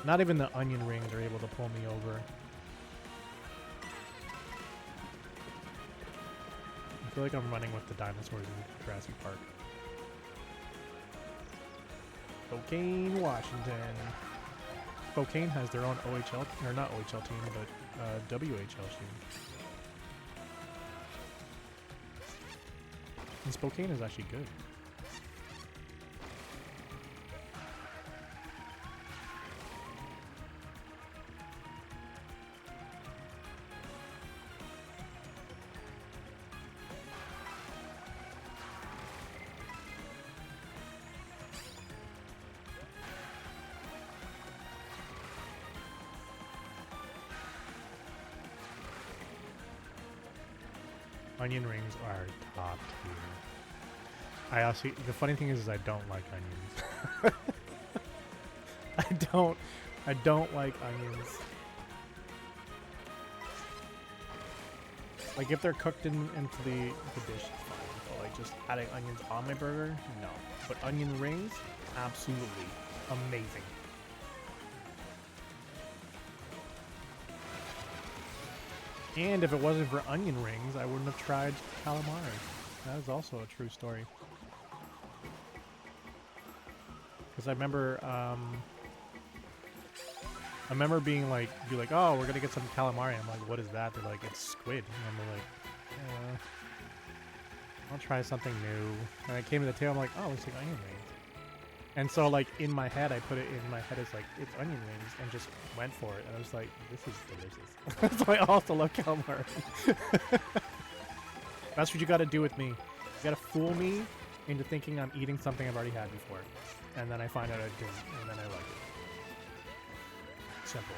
Not even the onion rings are able to pull me over. I feel like I'm running with the dinosaurs in Jurassic Park. Spokane, Washington. Spokane has their own OHL, or not OHL team, but WHL team. And Spokane is actually good. Onion rings are top tier. I also, the funny thing is I don't like onions. I don't like onions. Like if they're cooked into the dish, it's fine. But like just adding onions on my burger, no. But onion rings, absolutely amazing. And if it wasn't for onion rings, I wouldn't have tried calamari. That is also a true story. Because I remember being like, oh, we're gonna get some calamari. I'm like, what is that? They're like, it's squid. And I'm like, I'll try something new. And I came to the table, I'm like, oh, it's like onion rings. And so like in my head, I put it in my head as like, it's onion rings, and just went for it. And I was like, this is delicious. So I also love calamari. That's what you gotta do with me. You gotta fool me into thinking I'm eating something I've already had before. And then I find out I didn't, and then I like it. Simple.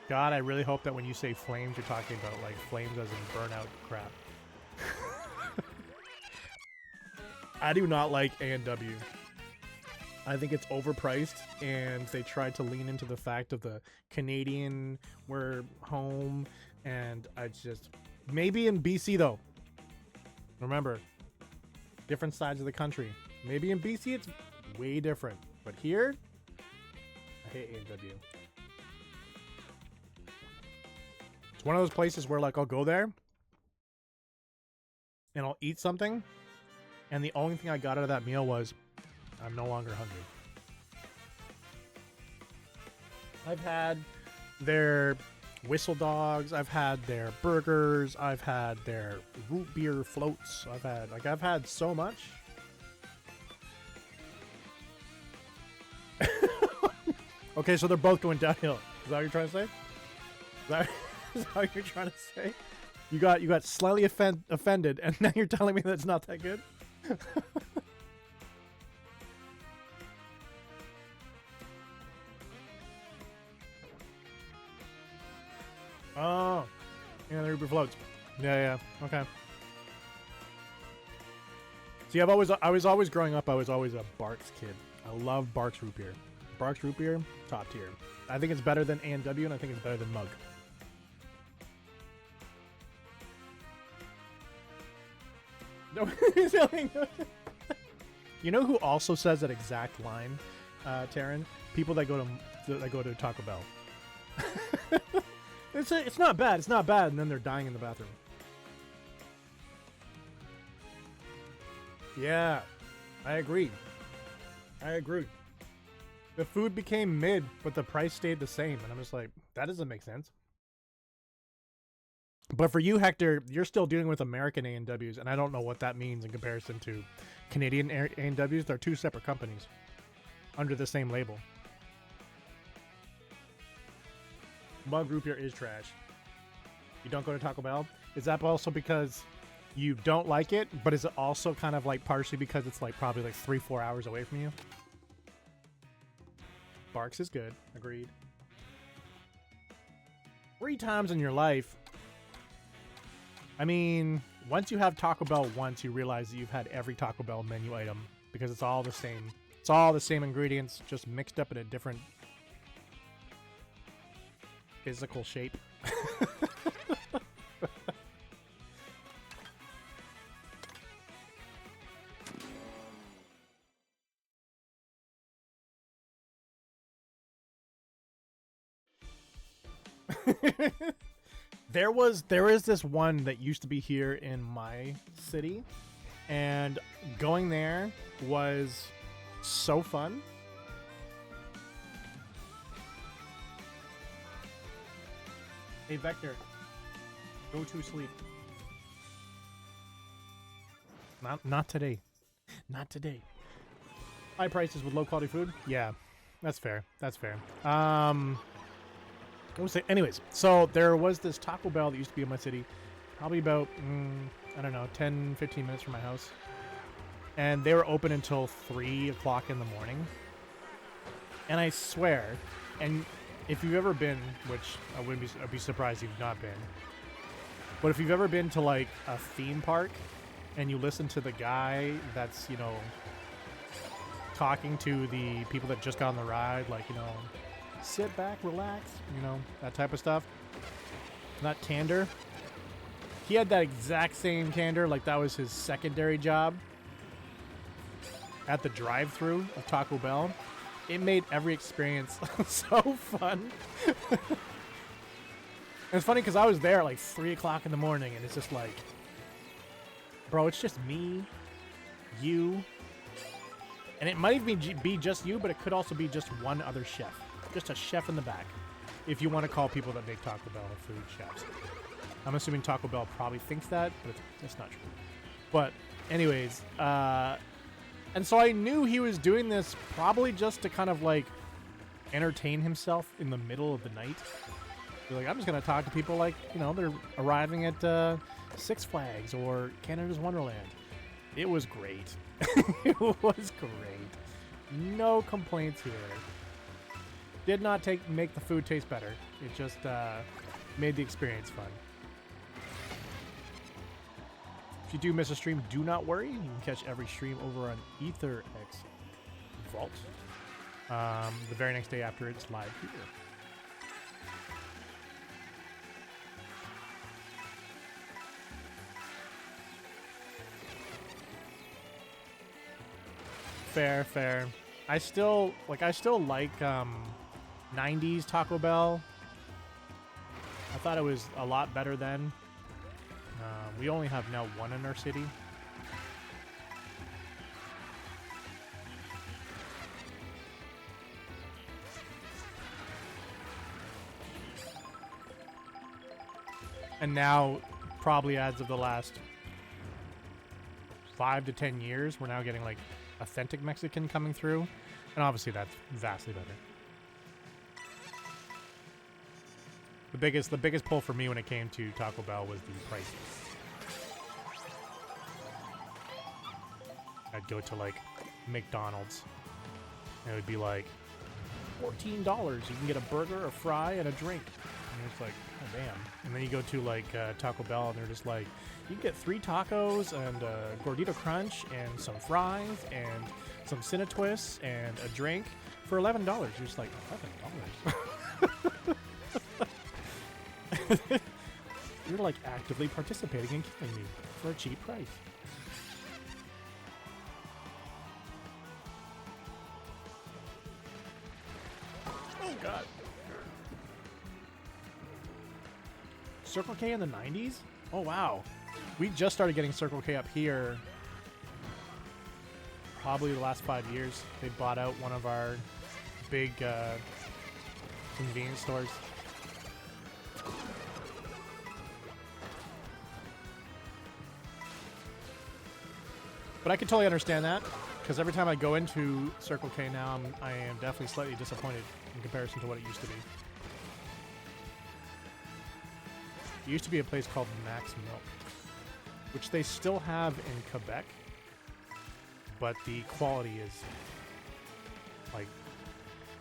God, I really hope that when you say flames, you're talking about like flames as in burnout crap. I do not like A&W. I think it's overpriced, and they tried to lean into the fact of the Canadian we're home, and I just maybe in BC though. Remember, different sides of the country. Maybe in BC it's way different, but here I hate A&W. It's one of those places where like I'll go there and I'll eat something, and the only thing I got out of that meal was I'm no longer hungry. I've had their whistle dogs, I've had their burgers, I've had their root beer floats, I've had so much. Okay, so they're both going downhill. Is that what you're trying to say? Is that what you're trying to say? You got slightly offended, and now you're telling me that's not that good? Oh, yeah, the root beer floats. Yeah, okay. See, I was always growing up, I was always a Barks kid. I love Barks root beer. Barks root beer, top tier. I think it's better than A&W, and I think it's better than Mug. No, you know who also says that exact line, Taryn? People that go to Taco Bell. It's not bad. It's not bad, and then they're dying in the bathroom. Yeah, I agree. The food became mid, but the price stayed the same, and I'm just like, that doesn't make sense. But for you, Hector, you're still dealing with American A&Ws, and I don't know what that means in comparison to Canadian A&Ws. They're two separate companies under the same label. Mug root beer is trash. You don't go to Taco Bell? Is that also because you don't like it, but is it also kind of like partially because it's like probably like 3-4 hours away from you? Barks is good. Agreed. 3 times in your life. I mean, once you have Taco Bell once, you realize that you've had every Taco Bell menu item because it's all the same. It's all the same ingredients, just mixed up in a different physical shape. There is this one that used to be here in my city, and going there was so fun. Hey Vector, go to sleep. Not today. Not today. High prices with low quality food? Yeah, that's fair. That's fair. Anyways, so there was this Taco Bell that used to be in my city, probably about, I don't know, 10, 15 minutes from my house. And they were open until 3 o'clock in the morning. And I swear, and if you've ever been, which I'd be surprised if you've not been, but if you've ever been to like a theme park and you listen to the guy that's, you know, talking to the people that just got on the ride, like, you know, sit back, relax, you know, that type of stuff. Not candor. He had that exact same candor, like that was his secondary job at the drive-thru of Taco Bell. It made every experience so fun. It's funny because I was there at like 3 o'clock in the morning, and it's just like, bro, it's just me, you, and it might even be just you, but it could also be just one other chef. Just a chef in the back, if you want to call people that make Taco Bell food chefs. I'm assuming Taco Bell probably thinks that, but it's not true. But anyways, and so I knew he was doing this probably just to kind of like entertain himself in the middle of the night. They're like, I'm just going to talk to people like, you know, they're arriving at Six Flags or Canada's Wonderland. It was great. It was great. No complaints here. Did not make the food taste better. It just made the experience fun. If you do miss a stream, do not worry. You can catch every stream over on default. The very next day after it's live here. Fair, fair. I still like 90s Taco Bell. I thought it was a lot better then. We only have now one in our city. And now, probably as of the last 5 to 10 years, we're now getting like authentic Mexican coming through. And obviously that's vastly better. The biggest pull for me when it came to Taco Bell was the prices. I'd go to like McDonald's and it would be like $14. You can get a burger, a fry, and a drink. And it's like, oh damn. And then you go to like Taco Bell and they're just like, you can get 3 tacos and a gordita crunch and some fries and some Cinetwists and a drink for $11. You're just like, $11? You're like actively participating in killing me for a cheap price. Oh god. Circle K in the 90s? Oh wow. We just started getting Circle K up here probably the last 5 years. They bought out one of our big convenience stores. But I can totally understand that, because every time I go into Circle K now, I am definitely slightly disappointed in comparison to what it used to be. It used to be a place called Max Milk, which they still have in Quebec, but the quality is like,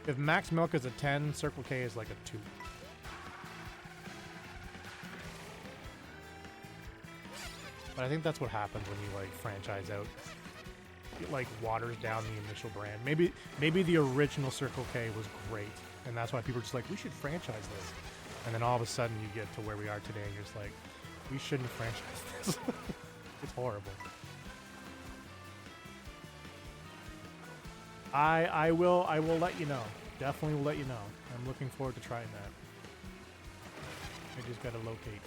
if Max Milk is a 10, Circle K is like a 2. But I think that's what happens when you like franchise out. It like waters down the initial brand. Maybe the original Circle K was great, and that's why people are just like, we should franchise this. And then all of a sudden you get to where we are today, and you're just like, we shouldn't franchise this. It's horrible. I will let you know. Definitely will let you know. I'm looking forward to trying that. I just gotta locate.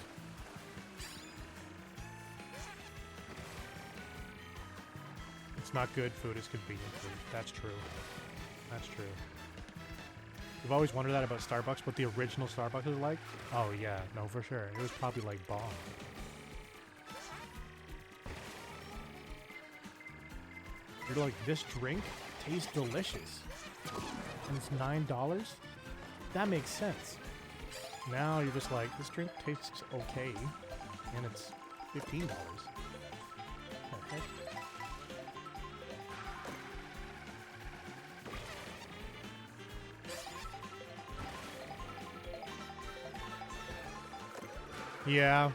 It's not good food, it's convenient food. That's true. That's true. You've always wondered that about Starbucks, what the original Starbucks was like? Oh yeah, no, for sure. It was probably like bomb. You're like, this drink tastes delicious. And it's $9? That makes sense. Now you're just like, this drink tastes okay. And it's $15. Okay. Yeah.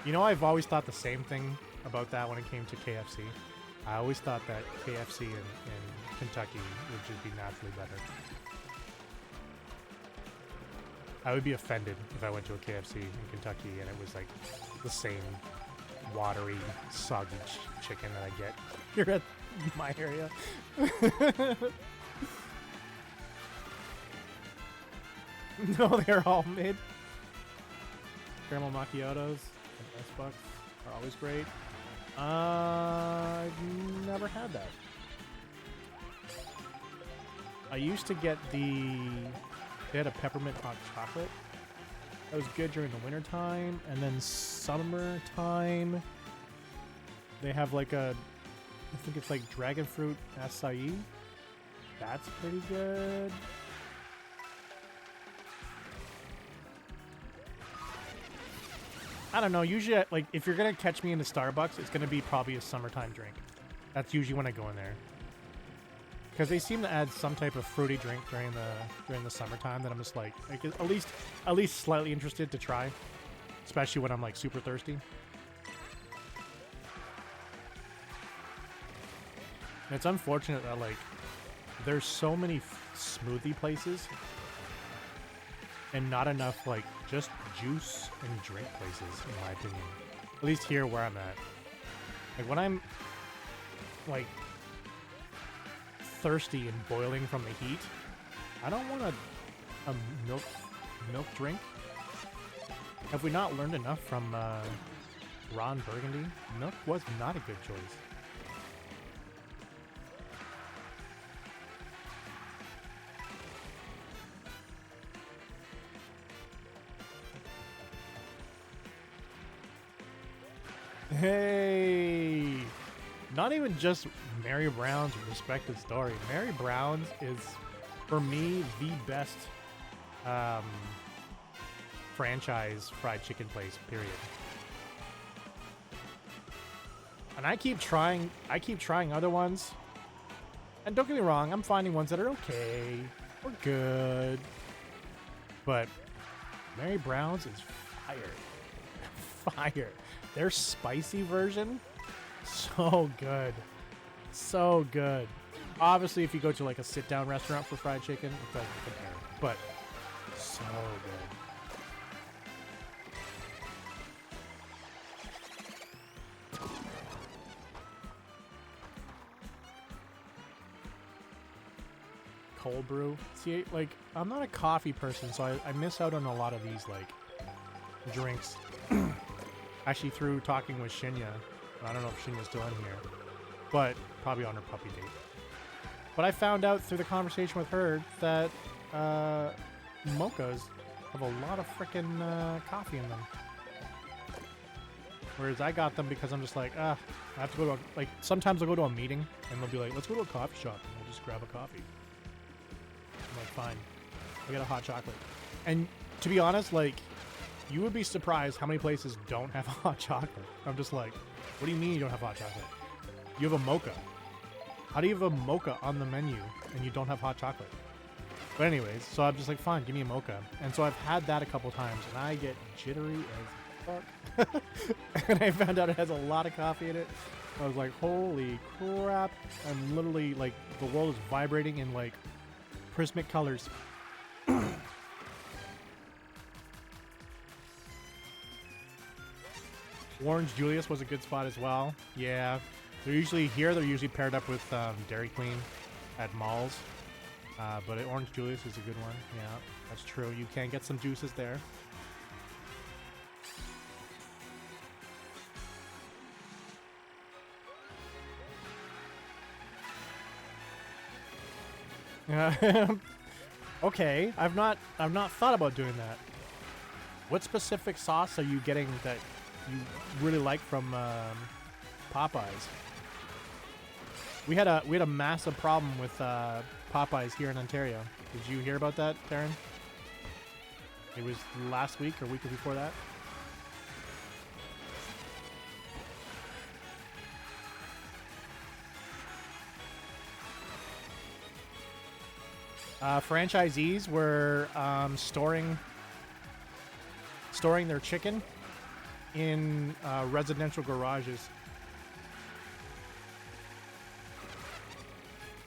You know, I've always thought the same thing about that when it came to KFC. I always thought that KFC in Kentucky would just be naturally better. I would be offended if I went to a KFC in Kentucky and it was like the same watery, soggy chicken that I get here at my area. No, they're all mid. Caramel macchiatos and S-Bucks are always great. I've never had that. I used to get they had a peppermint hot chocolate. That was good during the winter time, and then summertime they have like I think it's like dragon fruit acai. That's pretty good. I don't know, usually, like, if you're gonna catch me in the Starbucks, it's gonna be probably a summertime drink. That's usually when I go in there. Because they seem to add some type of fruity drink during the summertime that I'm just like at least slightly interested to try. Especially when I'm, like, super thirsty. It's unfortunate that like there's so many smoothie places and not enough like just juice and drink places, in my opinion. At least here where I'm at. Like when I'm like thirsty and boiling from the heat, I don't want a milk drink. Have we not learned enough from Ron Burgundy? Milk was not a good choice. Hey! Not even just Mary Brown's respected story. Mary Brown's is, for me, the best franchise fried chicken place, period. And I keep trying other ones. And don't get me wrong, I'm finding ones that are okay or good. But Mary Brown's is fire. Fire. Their spicy version, so good. So good. Obviously, if you go to like a sit-down restaurant for fried chicken, it doesn't compare. But so good. Cold brew. See, like, I'm not a coffee person, so I miss out on a lot of these, like, drinks. Actually, through talking with Shinya, I don't know if Shinya's still in here, but probably on her puppy date. But I found out through the conversation with her that mochas have a lot of frickin' coffee in them. Whereas I got them because I'm just like, I have to go to a, like, sometimes I'll go to a meeting and they'll be like, let's go to a coffee shop, and we'll just grab a coffee. I'm like, fine. I get a hot chocolate. And to be honest, like, you would be surprised how many places don't have hot chocolate. I'm just like, what do you mean you don't have hot chocolate? You have a mocha. How do you have a mocha on the menu and you don't have hot chocolate? But anyways, so I'm just like, fine, give me a mocha. And so I've had that a couple times and I get jittery as fuck. And I found out it has a lot of coffee in it. I was like, holy crap. I'm literally like, the world is vibrating in like prismatic colors. Orange Julius was a good spot as well. Yeah, they're usually paired up with Dairy Queen at malls. But Orange Julius is a good one. Yeah, that's true. You can get some juices there. Okay, I've not thought about doing that. What specific sauce are you getting that you really like from Popeyes? We had a massive problem with Popeyes here in Ontario. Did you hear about that, Taryn? It was last week or week before that. Franchisees were storing their chicken in residential garages.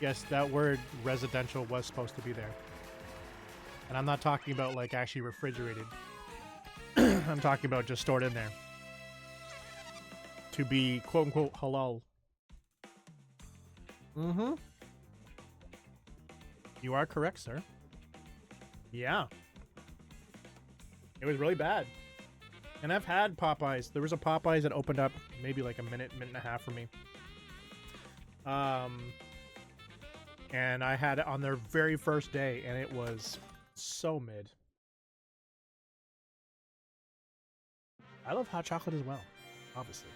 Yes, that word residential was supposed to be there. And I'm not talking about like actually refrigerated. I'm talking about just stored in there. To be quote unquote halal. Mm-hmm. You are correct, sir. Yeah. It was really bad. And I've had Popeyes. There was a Popeyes that opened up maybe like a minute and a half for me. And I had it on their very first day, and it was so mid. I love hot chocolate as well, obviously.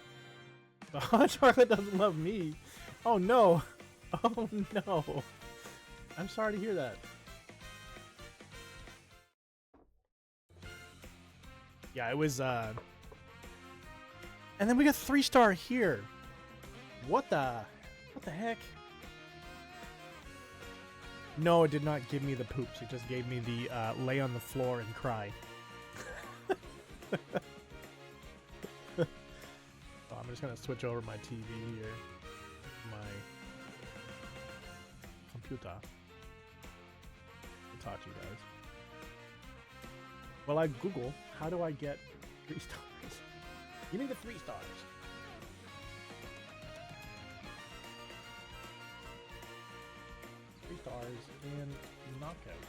But hot chocolate doesn't love me. Oh no. Oh no. I'm sorry to hear that. Yeah, it was, and then we got 3-star here. What the heck? No, it did not give me the poops. It just gave me the, lay on the floor and cry. Oh, I'm just gonna switch over my TV here. computer. I taught you guys. Well, I Google, how do I get 3 stars? Give me the 3 stars. In knockout.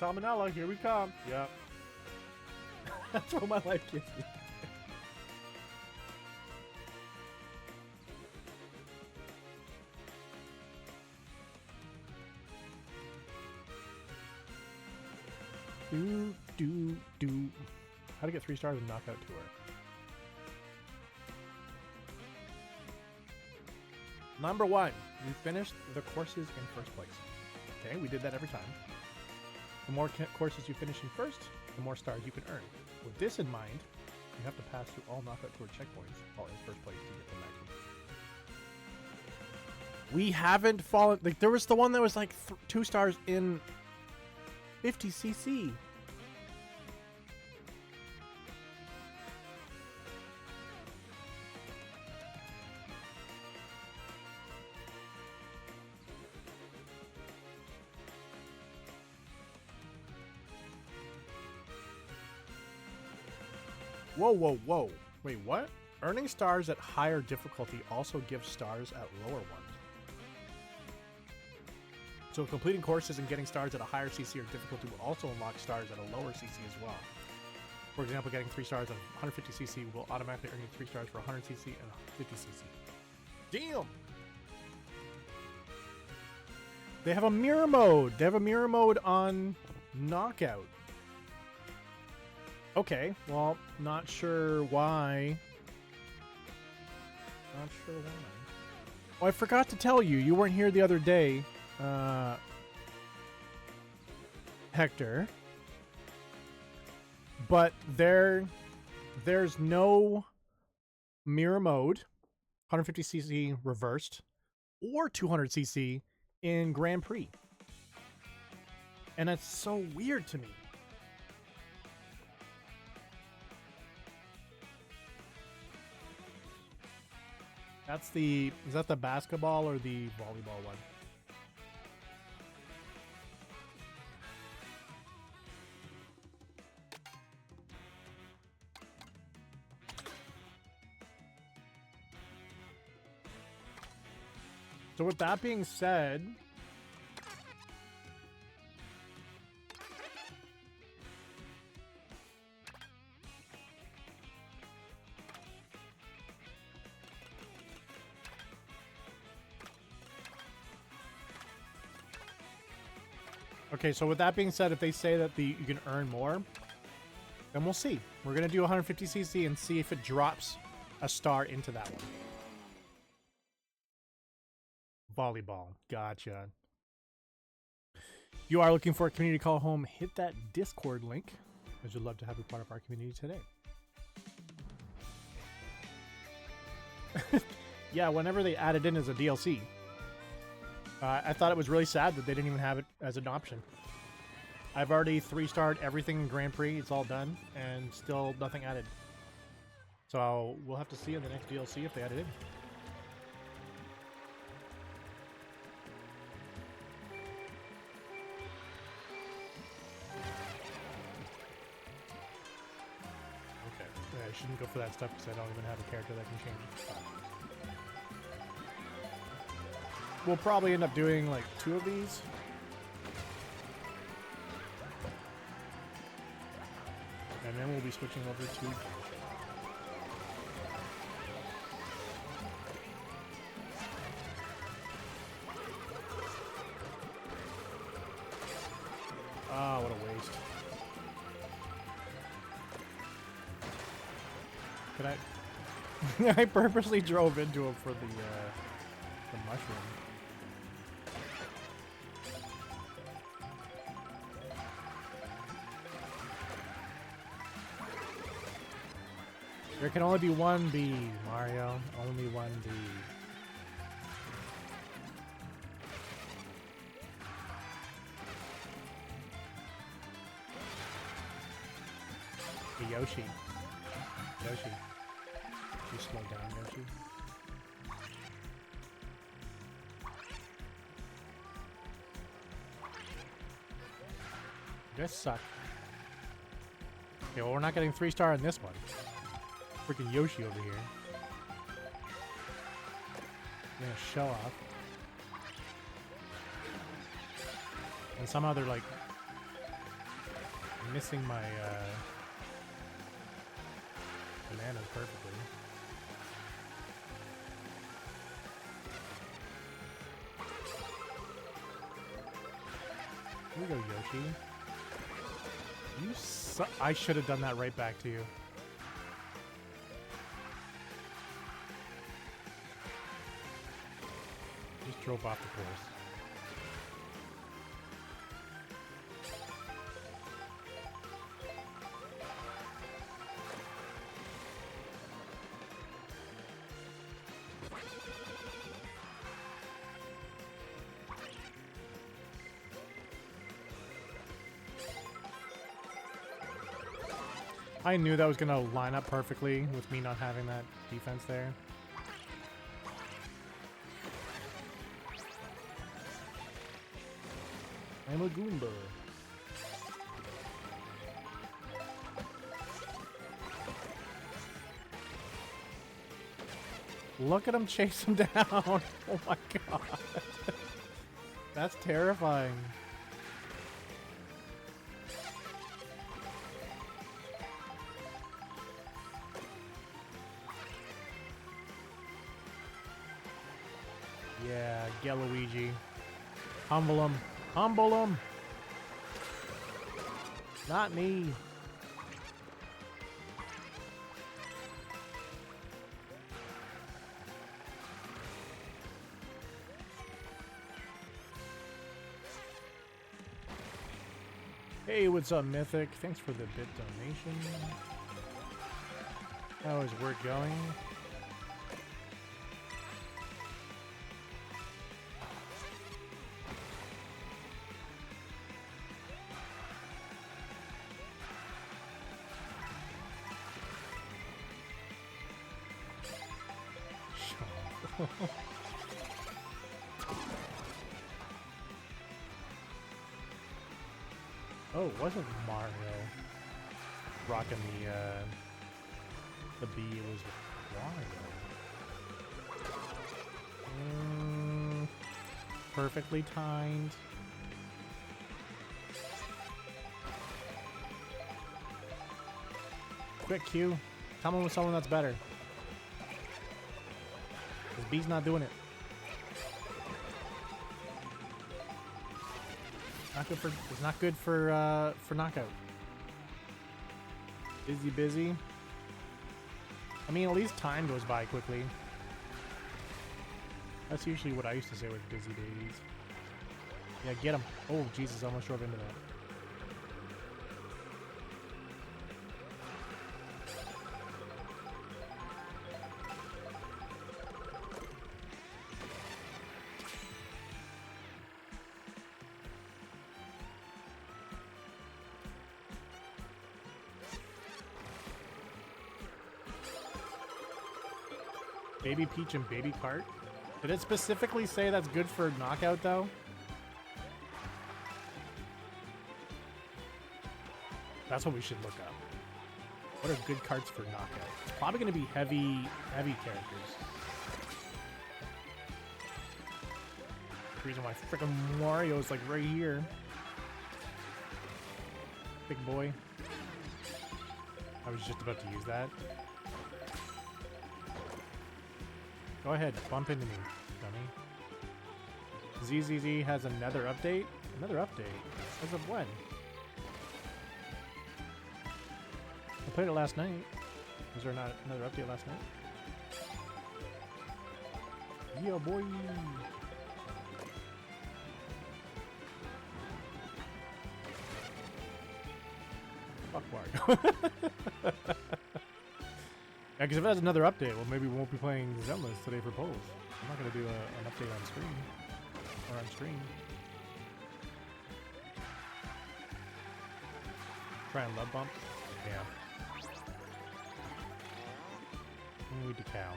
Salmonella, here we come. Yep. That's what my life gives me. How to get 3 stars in Knockout Tour. Number 1, you finished the courses in first place. Okay, we did that every time. The more courses you finish in first, the more stars you can earn. With this in mind, you have to pass through all Knockout Tour checkpoints while in first place to get the maximum. We haven't fallen. Like, there was the one that was like 2 stars in 50cc. Whoa, whoa, whoa. Wait, what? Earning stars at higher difficulty also gives stars at lower ones. So completing courses and getting stars at a higher CC or difficulty will also unlock stars at a lower CC as well. For example, getting 3 stars at 150cc will automatically earn you 3 stars for 100cc and 50cc. Damn! They have a mirror mode. They have a mirror mode on Knockout. Okay, well, not sure why. Not sure why. Oh, I forgot to tell you. You weren't here the other day, Hector. But there's no mirror mode, 150cc reversed, or 200cc in Grand Prix. And that's so weird to me. Is that the basketball or the volleyball one? So with that being said, okay, so with that being said, if they say that you can earn more, then we'll see. We're going to do 150cc and see if it drops a star into that one. Volleyball. Gotcha. You are looking for a community call home, hit that Discord link, as we'd love to have you part of our community today. Yeah, whenever they add it in as a DLC. I thought it was really sad that they didn't even have it as an option. I've already 3-starred everything in Grand Prix. It's all done, and still nothing added. So we'll have to see in the next DLC if they add it in. Okay, I shouldn't go for that stuff because I don't even have a character that can change. We'll probably end up doing like 2 of these. And then we'll be switching over to what a waste. Could I purposely drove into him for the mushroom. There can only be one bee, Mario. Only one bee. Hey, Yoshi. Yoshi. You slow down, Yoshi. You guys suck. Okay, well, we're not getting 3-star in this one. Freaking Yoshi over here. I'm gonna show off. And somehow they're like missing my bananas perfectly. Here we go, Yoshi. You suck. I should have done that right back to you. Just drove off the course. I knew that was going to line up perfectly with me not having that defense there. I'm a Goomba. Look at him chase him down. Oh my god. That's terrifying. Yeah, get Luigi. Humble him. Humble him. Not me. Hey, what's up, Mythic? Thanks for the bit donation. How is work going? Oh, it wasn't Mario rocking the bee, it was Wario. Perfectly timed. Quick, Q. Tell me with someone that's better. This bee's not doing it. Not good for. It's not good for knockout. Busy. I mean, at least time goes by quickly. That's usually what I used to say with busy days. Yeah, get him. Oh, Jesus, I almost drove into that. Baby Peach and Baby Kart? Did it specifically say that's good for knockout, though? That's what we should look up. What are good carts for knockout? It's probably going to be heavy characters. The reason why frickin' Mario is like right here. Big boy. I was just about to use that. Go ahead, bump into me, dummy. ZZZ has another update? Another update? As of when? I played it last night. Was there not another update last night? Yeah, boy! Fuck Mario. Yeah, because if it has another update, well, maybe we won't be playing Zenless today for polls. I'm not going to do an update on screen. Or on stream. Try and love bump? Yeah. We need a cow.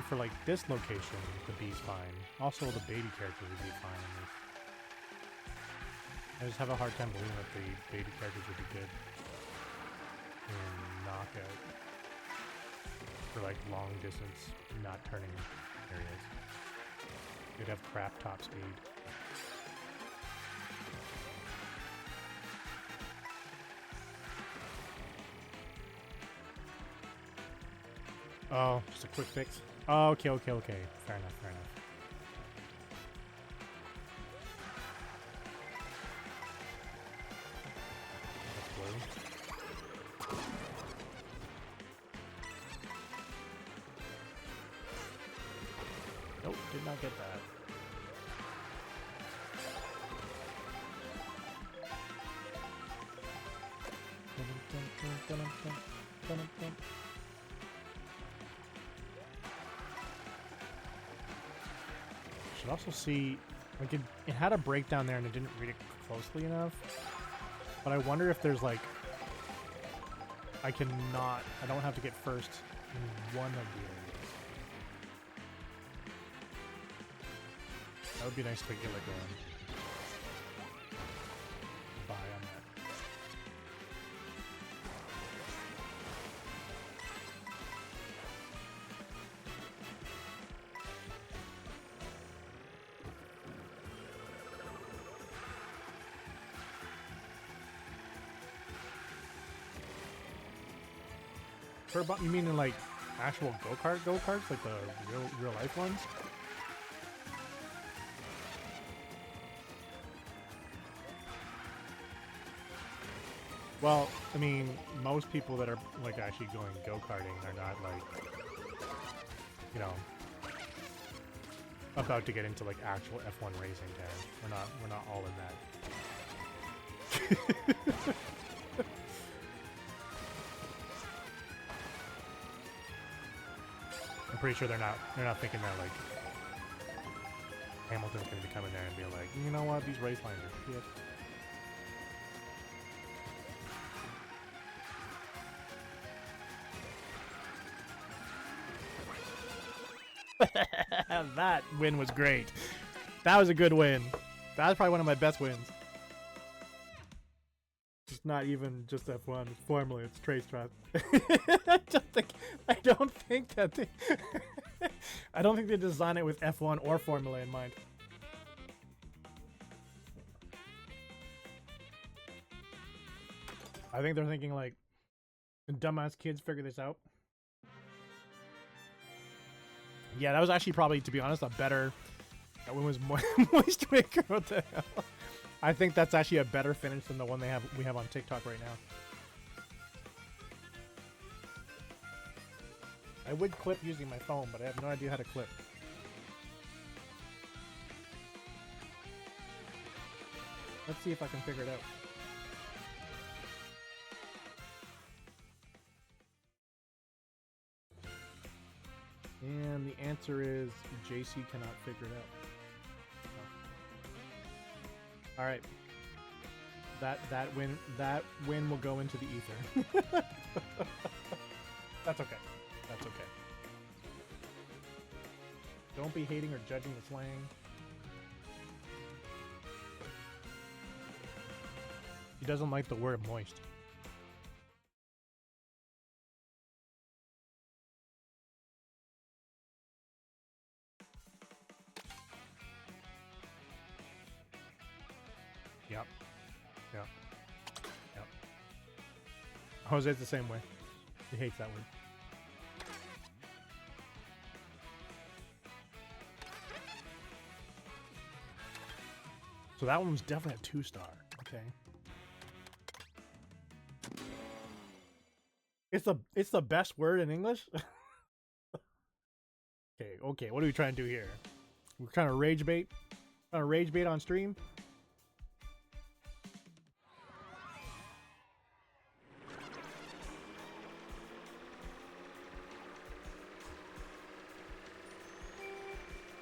For like this location, the bee's fine. Also, the baby characters would be fine in this. I just have a hard time believing that the baby characters would be good in knockout for like long distance, not turning areas. You'd have crap top speed. Oh, just a quick fix. Oh, okay. Fair enough. That's blue. Nope, did not get that. Should also see, like it had a breakdown there and it didn't read it closely enough. But I wonder if there's like, I don't have to get first in one of the areas. That would be nice to get like a buy on that. You mean in like actual go-karts, like the real life ones? Well, I mean, most people that are like actually going go-karting are not like, you know, about to get into like actual F1 racing there. We're not all in that. I'm pretty sure they're not thinking that like Hamilton's gonna be coming there and be like, you know what, these race lines are shit. That win was great. That was a good win. That was probably one of my best wins. It's not even just F1. It's Formula. It's Tracetrack. I don't think that they. I don't think they designed it with F1 or Formula in mind. I think they're thinking like, dumbass kids figure this out. Yeah, that was actually probably, to be honest, a better. That one was Moist Maker. What the hell? I think that's actually a better finish than the one we have on TikTok right now. I would clip using my phone, but I have no idea how to clip. Let's see if I can figure it out. And the answer is JC cannot figure it out. All right. That win will go into the ether. That's okay. That's okay. Don't be hating or judging the slang. He doesn't like the word moist. Yep. Jose's the same way. He hates that word. So that one was definitely a 2-star. Okay. It's the best word in English. Okay. What are we trying to do here? We're trying to rage bait. Trying to rage bait on stream.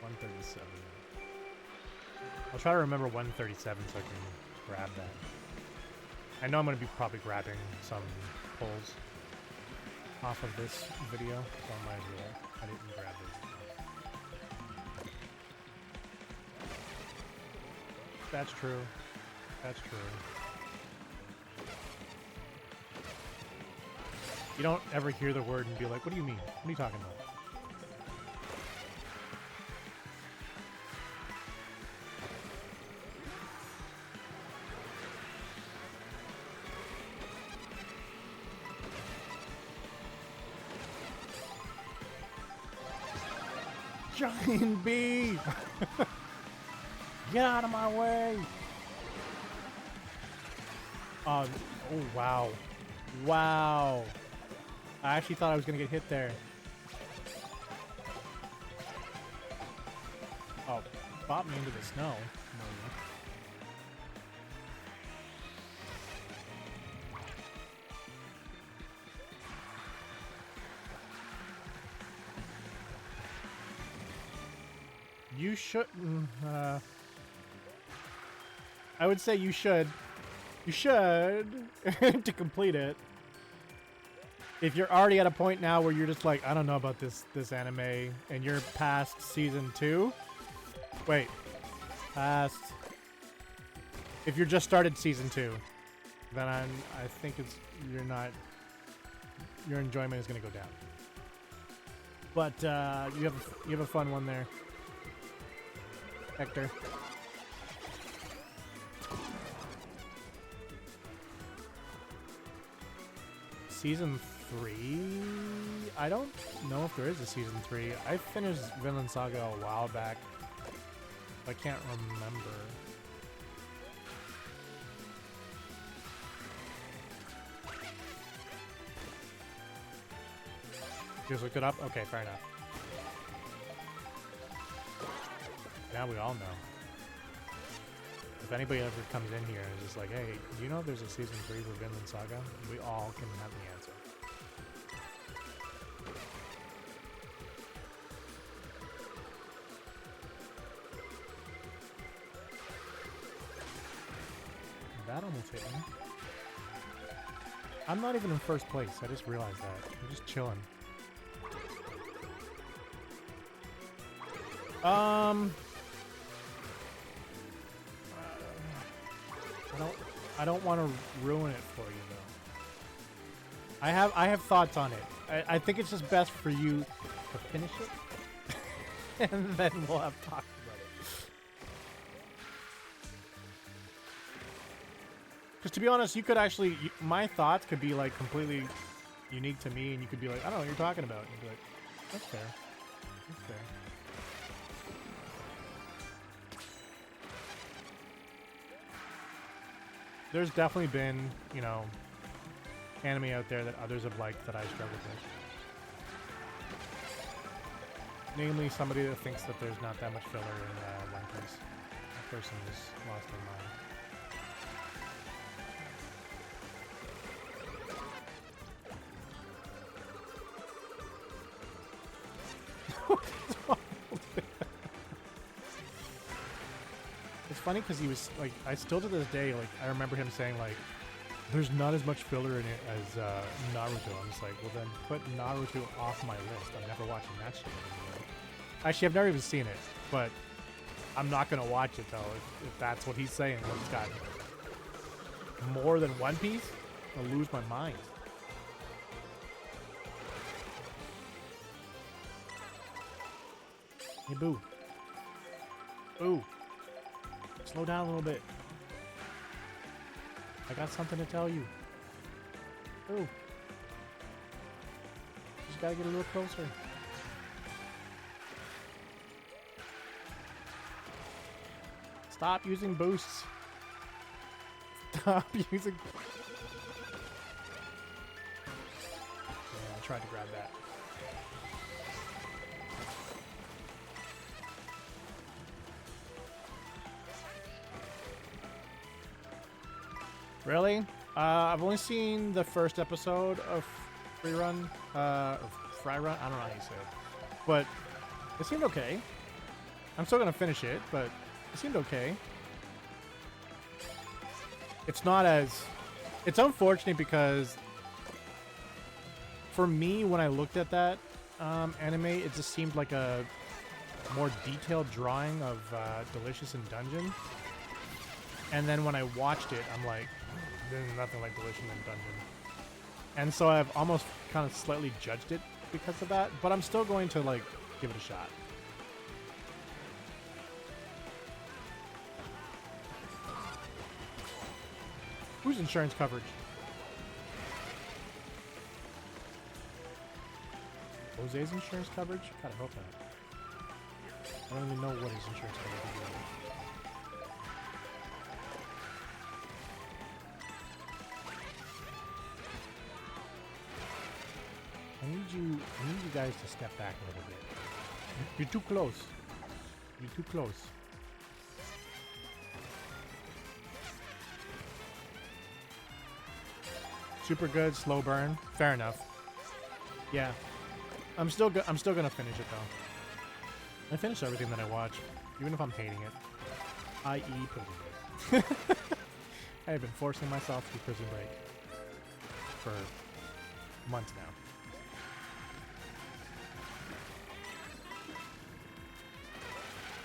$137. I'll try to remember 137 so I can grab that. I know I'm going to be probably grabbing some pulls off of this video, so I might as well. I didn't grab it. That's true. That's true. You don't ever hear the word and be like, what do you mean? What are you talking about? Giant bee! Get out of my way! Oh, wow. Wow. I actually thought I was going to get hit there. Oh, bop me into the snow. You shouldn't. I would say you should. You should to complete it. If you're already at a point now where you're just like, I don't know about this anime, and you're past season 2. Wait, past. If you're just started season 2, then I think your enjoyment is gonna go down. But you have a fun one there, Hector. Season 3? I don't know if there is a season 3. I finished Vinland Saga a while back. I can't remember. Just looked it up? Okay, fair enough. Now we all know. If anybody ever comes in here and is just like, hey, do you know there's a season 3 for Vinland Saga? We all can have the answer. That almost hit me. I'm not even in first place. I just realized that. I'm just chilling. I don't want to ruin it for you though. I have thoughts on it. I think it's just best for you to finish it, and then we'll have talks about it. Because to be honest, you could actually, my thoughts could be like completely unique to me, and you could be like, I don't know what you're talking about. And you'd be like, that's fair. That's fair. There's definitely been, you know, anime out there that others have liked that I struggled with. Namely, somebody that thinks that there's not that much filler in One Piece. That person is lost their mind. It's funny because he was like, I still to this day, like, I remember him saying like, there's not as much filler in it as Naruto. I'm just like, well then put Naruto off my list. I'm never watching that shit anymore. Actually, I've never even seen it, but I'm not gonna watch it though if that's what he's saying. Like, it's got more than One Piece, I'll lose my mind. Hey, Boo. Boo. Slow down a little bit. I got something to tell you. Ooh. Just gotta get a little closer. Stop using boosts. Stop using... Yeah, I tried to grab that. Really? I've only seen the first episode of Free Run, or Fry Run. I don't know how you say it, but it seemed okay. I'm still gonna finish it, but It seemed okay. It's not as... It's unfortunate because for me, when I looked at that anime, it just seemed like a more detailed drawing of Delicious in Dungeon. And then when I watched it, I'm like, there's nothing like Delicious in Dungeon. And so I've almost kind of slightly judged it because of that, but I'm still going to like give it a shot. Who's insurance coverage? Jose's insurance coverage? God, I hope not. I don't even know what his insurance coverage is. I need you guys to step back a little bit. You're too close. You're too close. Super good, slow burn. Fair enough. Yeah. I'm still gonna finish it though. I finish everything that I watch, even if I'm hating it. I.e. Prison Break. I have been forcing myself to do Prison Break for months now.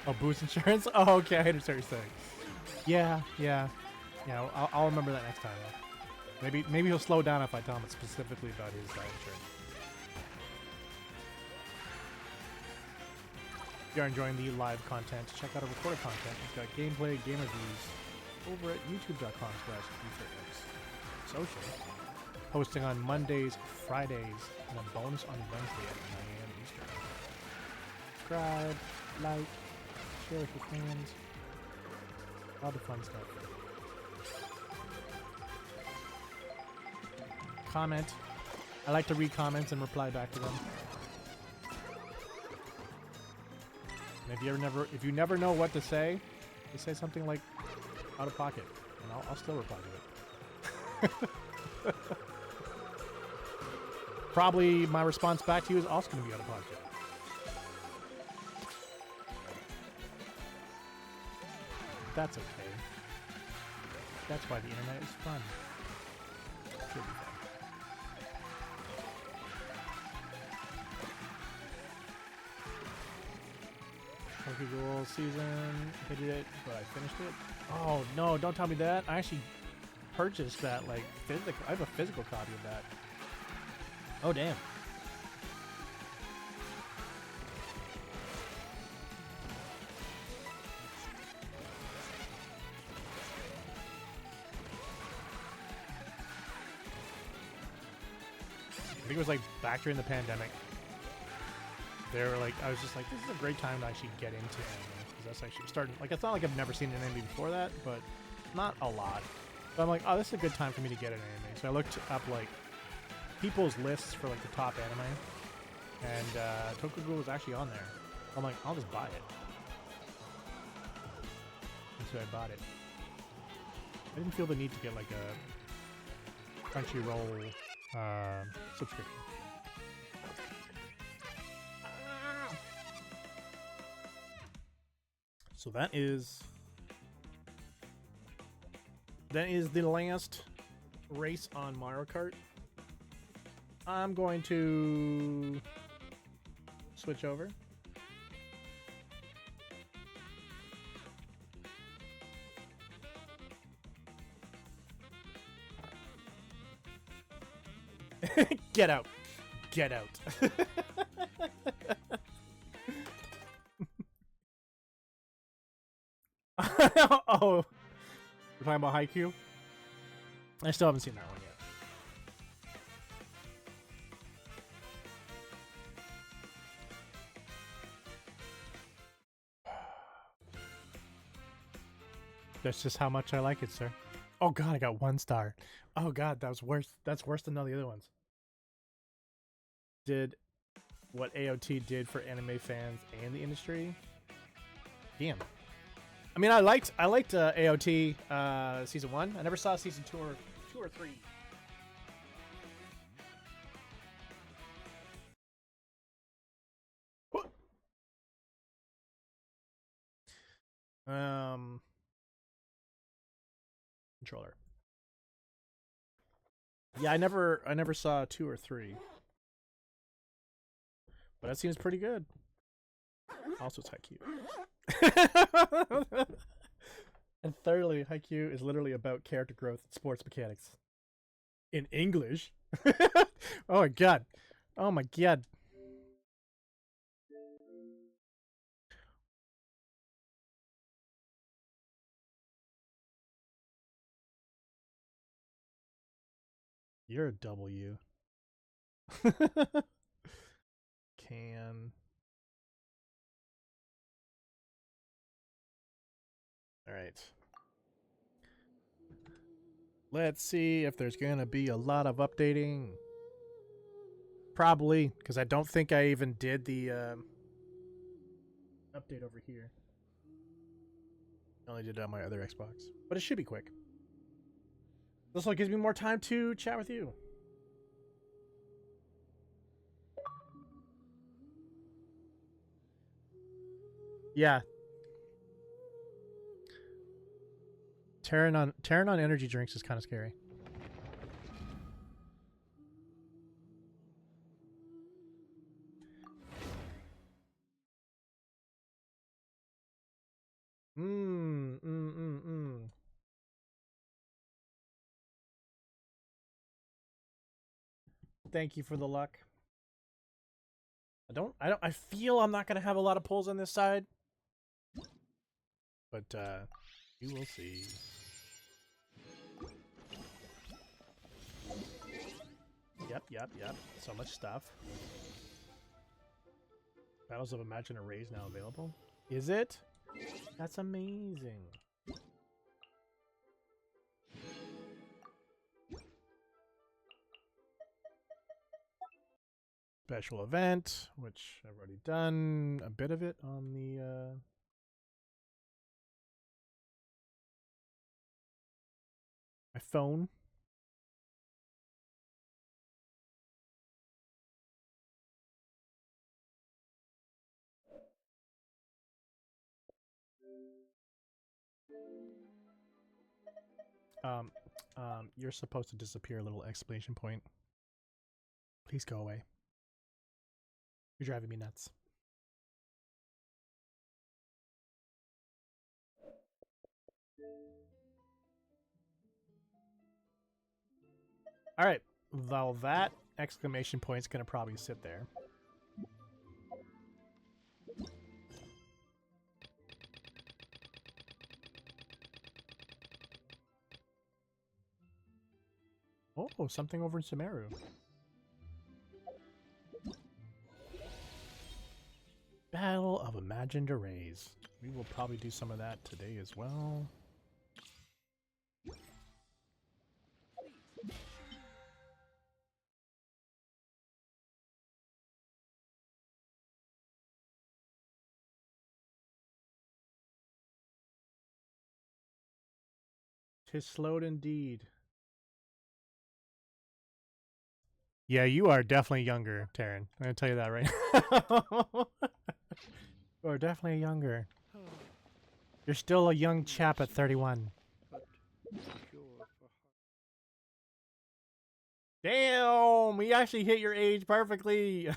Oh, boost insurance? Oh, okay, I understand what you're saying. Yeah. I'll remember that next time. Maybe he'll slow down if I tell him specifically about his insurance. If you are enjoying the live content, check out our recorded content. We've got gameplay, game reviews over at youtube.com/ETHERxSOCIAL. Posting on Mondays, Fridays, and a bonus on Wednesday at 9 a.m. Eastern. Subscribe, like, share with your friends. All the fun stuff. Comment. I like to read comments and reply back to them. And if you never know what to say, just say something like out of pocket, and I'll still reply to it. Probably my response back to you is also going to be out of pocket. That's okay. That's why the internet is fun. Should be fun. Google season, hated it, but I finished it. Oh no, don't tell me that. I actually purchased that, like, physical. I have a physical copy of that. Oh damn. I think it was like back during the pandemic. They were like, I was just like, this is a great time to actually get into anime, because that's actually starting. Like, it's not like I've never seen an anime before that, but not a lot. But I'm like, oh, this is a good time for me to get an anime. So I looked up like people's lists for like the top anime, and Tokyo was actually on there. I'm like, I'll just buy it. And so I bought it. I didn't feel the need to get like a Crunchyroll subscription. So that is the last race on Mario Kart. I'm going to switch over. Get out. Get out. Oh, we're talking about Haikyuu? I still haven't seen that one yet. That's just how much I like it, sir. Oh god, I got 1 star. Oh god, that was worse. That's worse than all the other ones. Did what AOT did for anime fans and the industry. Damn. I mean, I liked AOT season 1. I never saw season 2 or 3. Controller. Yeah, I never saw 2 or 3. But that seems pretty good. Also, it's Haikyuu. And thirdly, Haikyuu is literally about character growth and sports mechanics. In English? Oh my god. Oh my god. You're a W. Can. Alright. Let's see if there's gonna be a lot of updating. Probably, because I don't think I even did the update over here. I only did it on my other Xbox. But it should be quick. This also gives me more time to chat with you. Yeah. Tearing on energy drinks is kind of scary. Thank you for the luck. I feel I'm not gonna have a lot of pulls on this side. But you will see. Yep. So much stuff. Battles of Imagine Arrays now available. Is it? That's amazing. Special event, which I've already done a bit of it on the my phone. You're supposed to disappear, little exclamation point. Please go away. You're driving me nuts. All right. Well, that exclamation point's gonna probably sit there. Oh, something over in Sumeru. Battle of Imagined Arrays. We will probably do some of that today as well. Tis slowed indeed. Yeah, you are definitely younger, Taryn. I'm gonna tell you that right now. You are definitely younger. You're still a young chap at 31. Damn, we actually hit your age perfectly.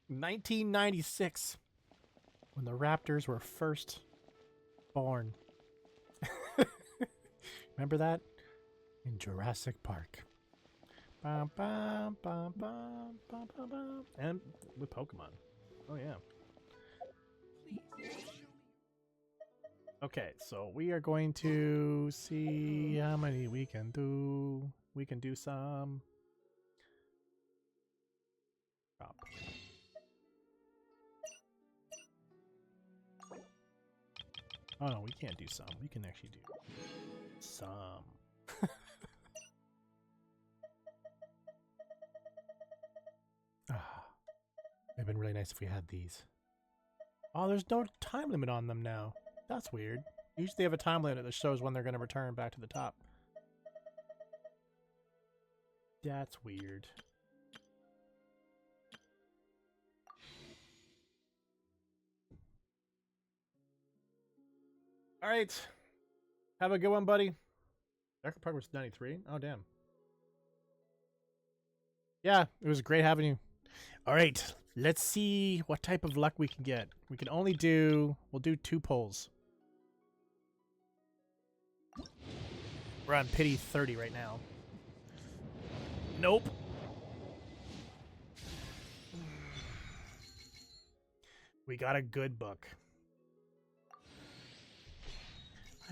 1996, when the Raptors were first born. Remember that? In Jurassic Park. And with Pokemon. Oh, yeah. Okay, so we are going to see how many we can do. We can do some. Drop. Oh no, we can't do some. We can actually do some. It'd been really nice if we had these. Oh, there's no time limit on them now. That's weird. Usually they have a time limit that shows when they're going to return back to the top. That's weird. All right. Have a good one, buddy. Dark Progress 93. Oh, damn. Yeah, it was great having you. All right. Let's see what type of luck we can get. We can only do... We'll do 2 pulls. We're on pity 30 right now. Nope. We got a good book.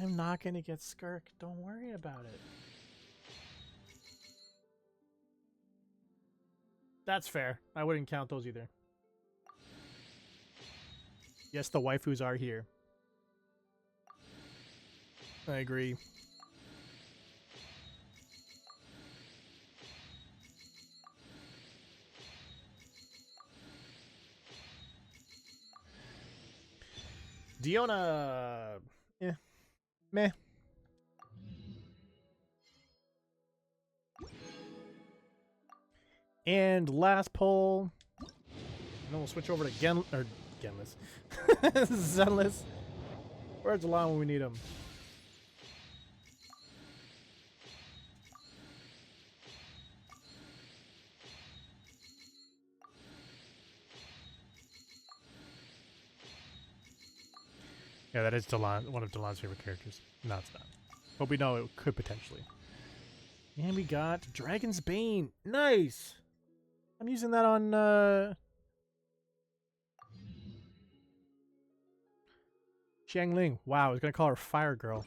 I'm not going to get Skirk. Don't worry about it. That's fair. I wouldn't count those either. Yes, the waifus are here. I agree. Diona... Meh. And last poll. And then we'll switch over to Genless. Zenless. Where's the line when we need him? Yeah, that is Delon, one of Delon's favorite characters. No, it's not. But we know it could potentially. And we got Dragon's Bane. Nice! I'm using that on, Xiangling. Wow, I was gonna call her Fire Girl.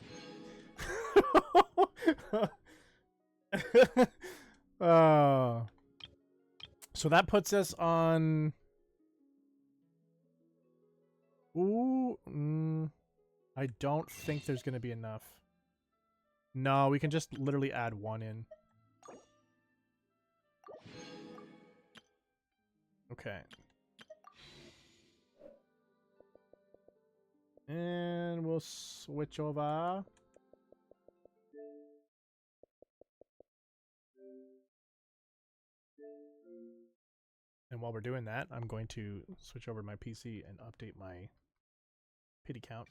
So that puts us on... Ooh, I don't think there's going to be enough. No, we can just literally add 1 in. Okay. And we'll switch over. And while we're doing that, I'm going to switch over to my PC and update my pity count.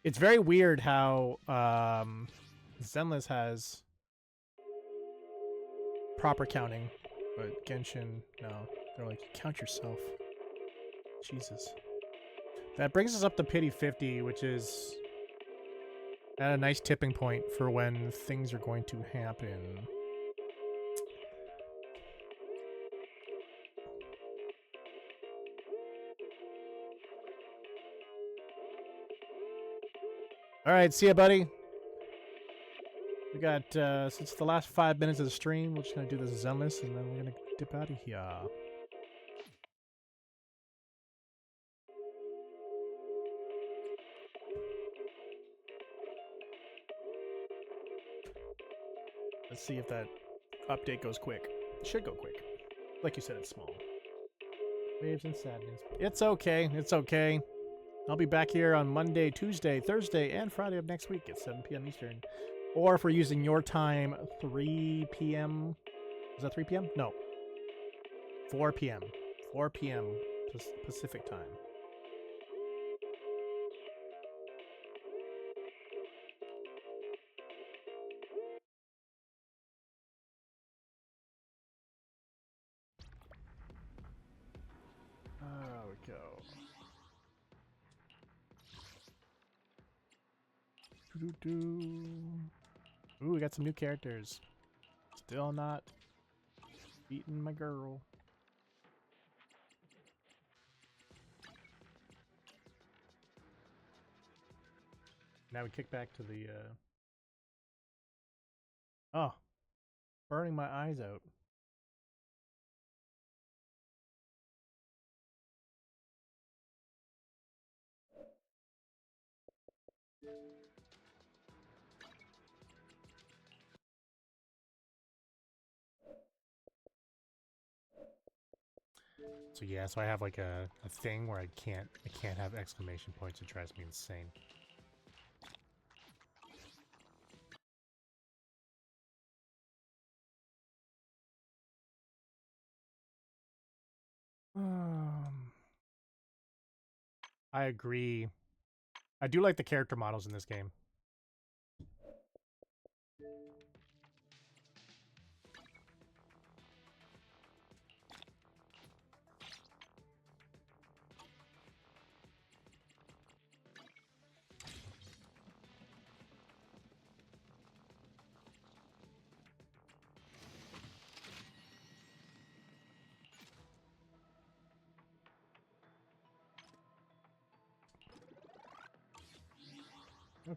It's very weird how Zenless has proper counting, but Genshin, no. They're like, count yourself. Jesus. That brings us up to pity 50, which is at a nice tipping point for when things are going to happen. All right, see ya, buddy. We got, since the last 5 minutes of the stream, we're just going to do this Zenless, and then we're going to dip out of here. Let's see if that update goes quick. It should go quick. Like you said, it's small. Waves and sadness. It's okay. It's okay. I'll be back here on Monday, Tuesday, Thursday, and Friday of next week at 7 p.m. Eastern. Or if we're using your time, 3 p.m. Is that 3 p.m.? No. 4 p.m. 4 p.m. Pacific time. There we go. Ooh, we got some new characters. Still not beating my girl. Now we kick back to the, Oh. Burning my eyes out. So yeah, so I have like a thing where I can't have exclamation points. It drives me insane. I agree. I do like the character models in this game.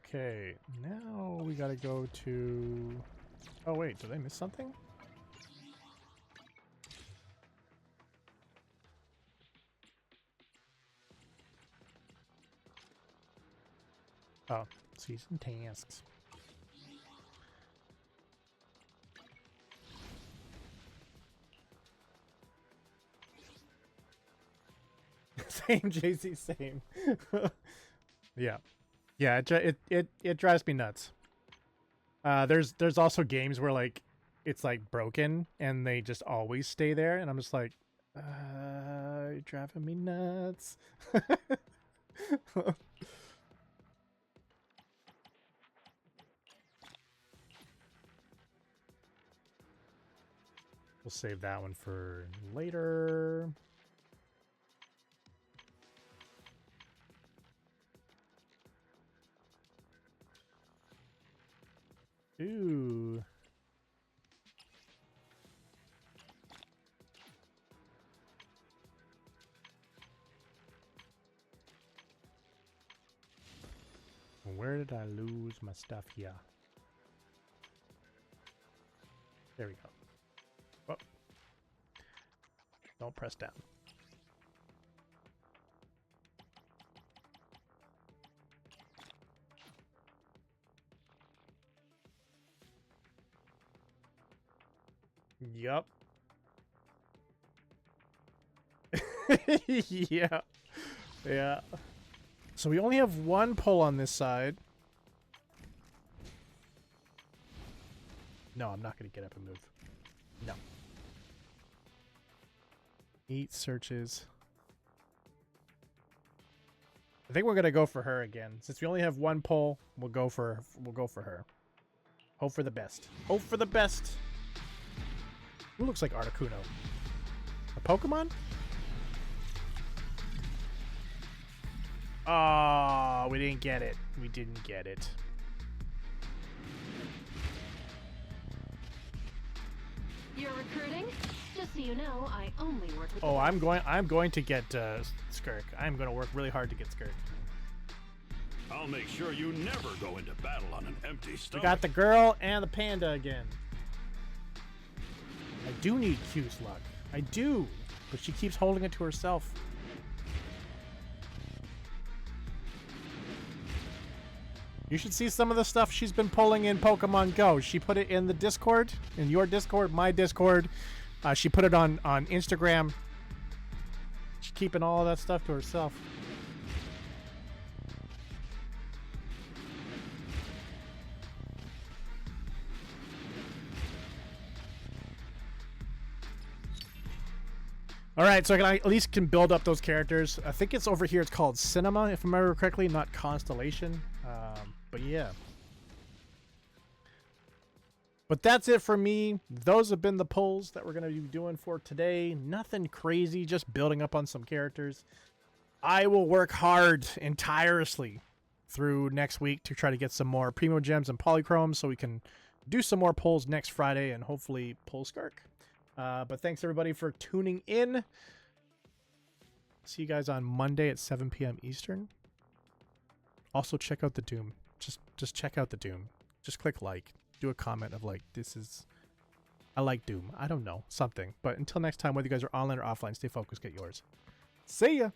Okay, now we gotta go to... Oh wait, did I miss something? Oh, season tasks. Same, JC, same. Yeah. Yeah, it drives me nuts. There's also games where like it's like broken and they just always stay there, and I'm just like, you're driving me nuts. We'll save that one for later. Ooh. Where did I lose my stuff here? There we go. Oh. Don't press down. Yup. Yeah. Yeah. So we only have one pull on this side. No, I'm not going to get up and move. No. 8 searches. I think we're going to go for her again. Since we only have one pull, we'll go for her. Hope for the best. Hope for the best. Who looks like Articuno? A Pokemon? Oh, we didn't get it. We didn't get it. You're recruiting? Just so you know, I only work with. Oh, I'm going to get Skirk. I'm going to work really hard to get Skirk. I'll make sure you never go into battle on an empty stomach. We got the girl and the panda again. I do need Q Slug. I do, but she keeps holding it to herself. You should see some of the stuff she's been pulling in Pokemon Go. She put it in the Discord, in your Discord, my Discord. She put it on Instagram. She's keeping all of that stuff to herself. All right, so I at least can build up those characters. I think it's over here. It's called Cinema, if I remember correctly, not Constellation. But yeah. But that's it for me. Those have been the pulls that we're going to be doing for today. Nothing crazy, just building up on some characters. I will work hard and tirelessly through next week to try to get some more Primo Gems and Polychromes so we can do some more pulls next Friday and hopefully pull Skark. But thanks everybody for tuning in. See you guys on Monday at 7 p.m. Eastern. Also check out the Doom. Just check out the Doom. Just click like. Do a comment of like, this is... I like Doom. I don't know. Something. But until next time, whether you guys are online or offline, stay focused, get yours. See ya!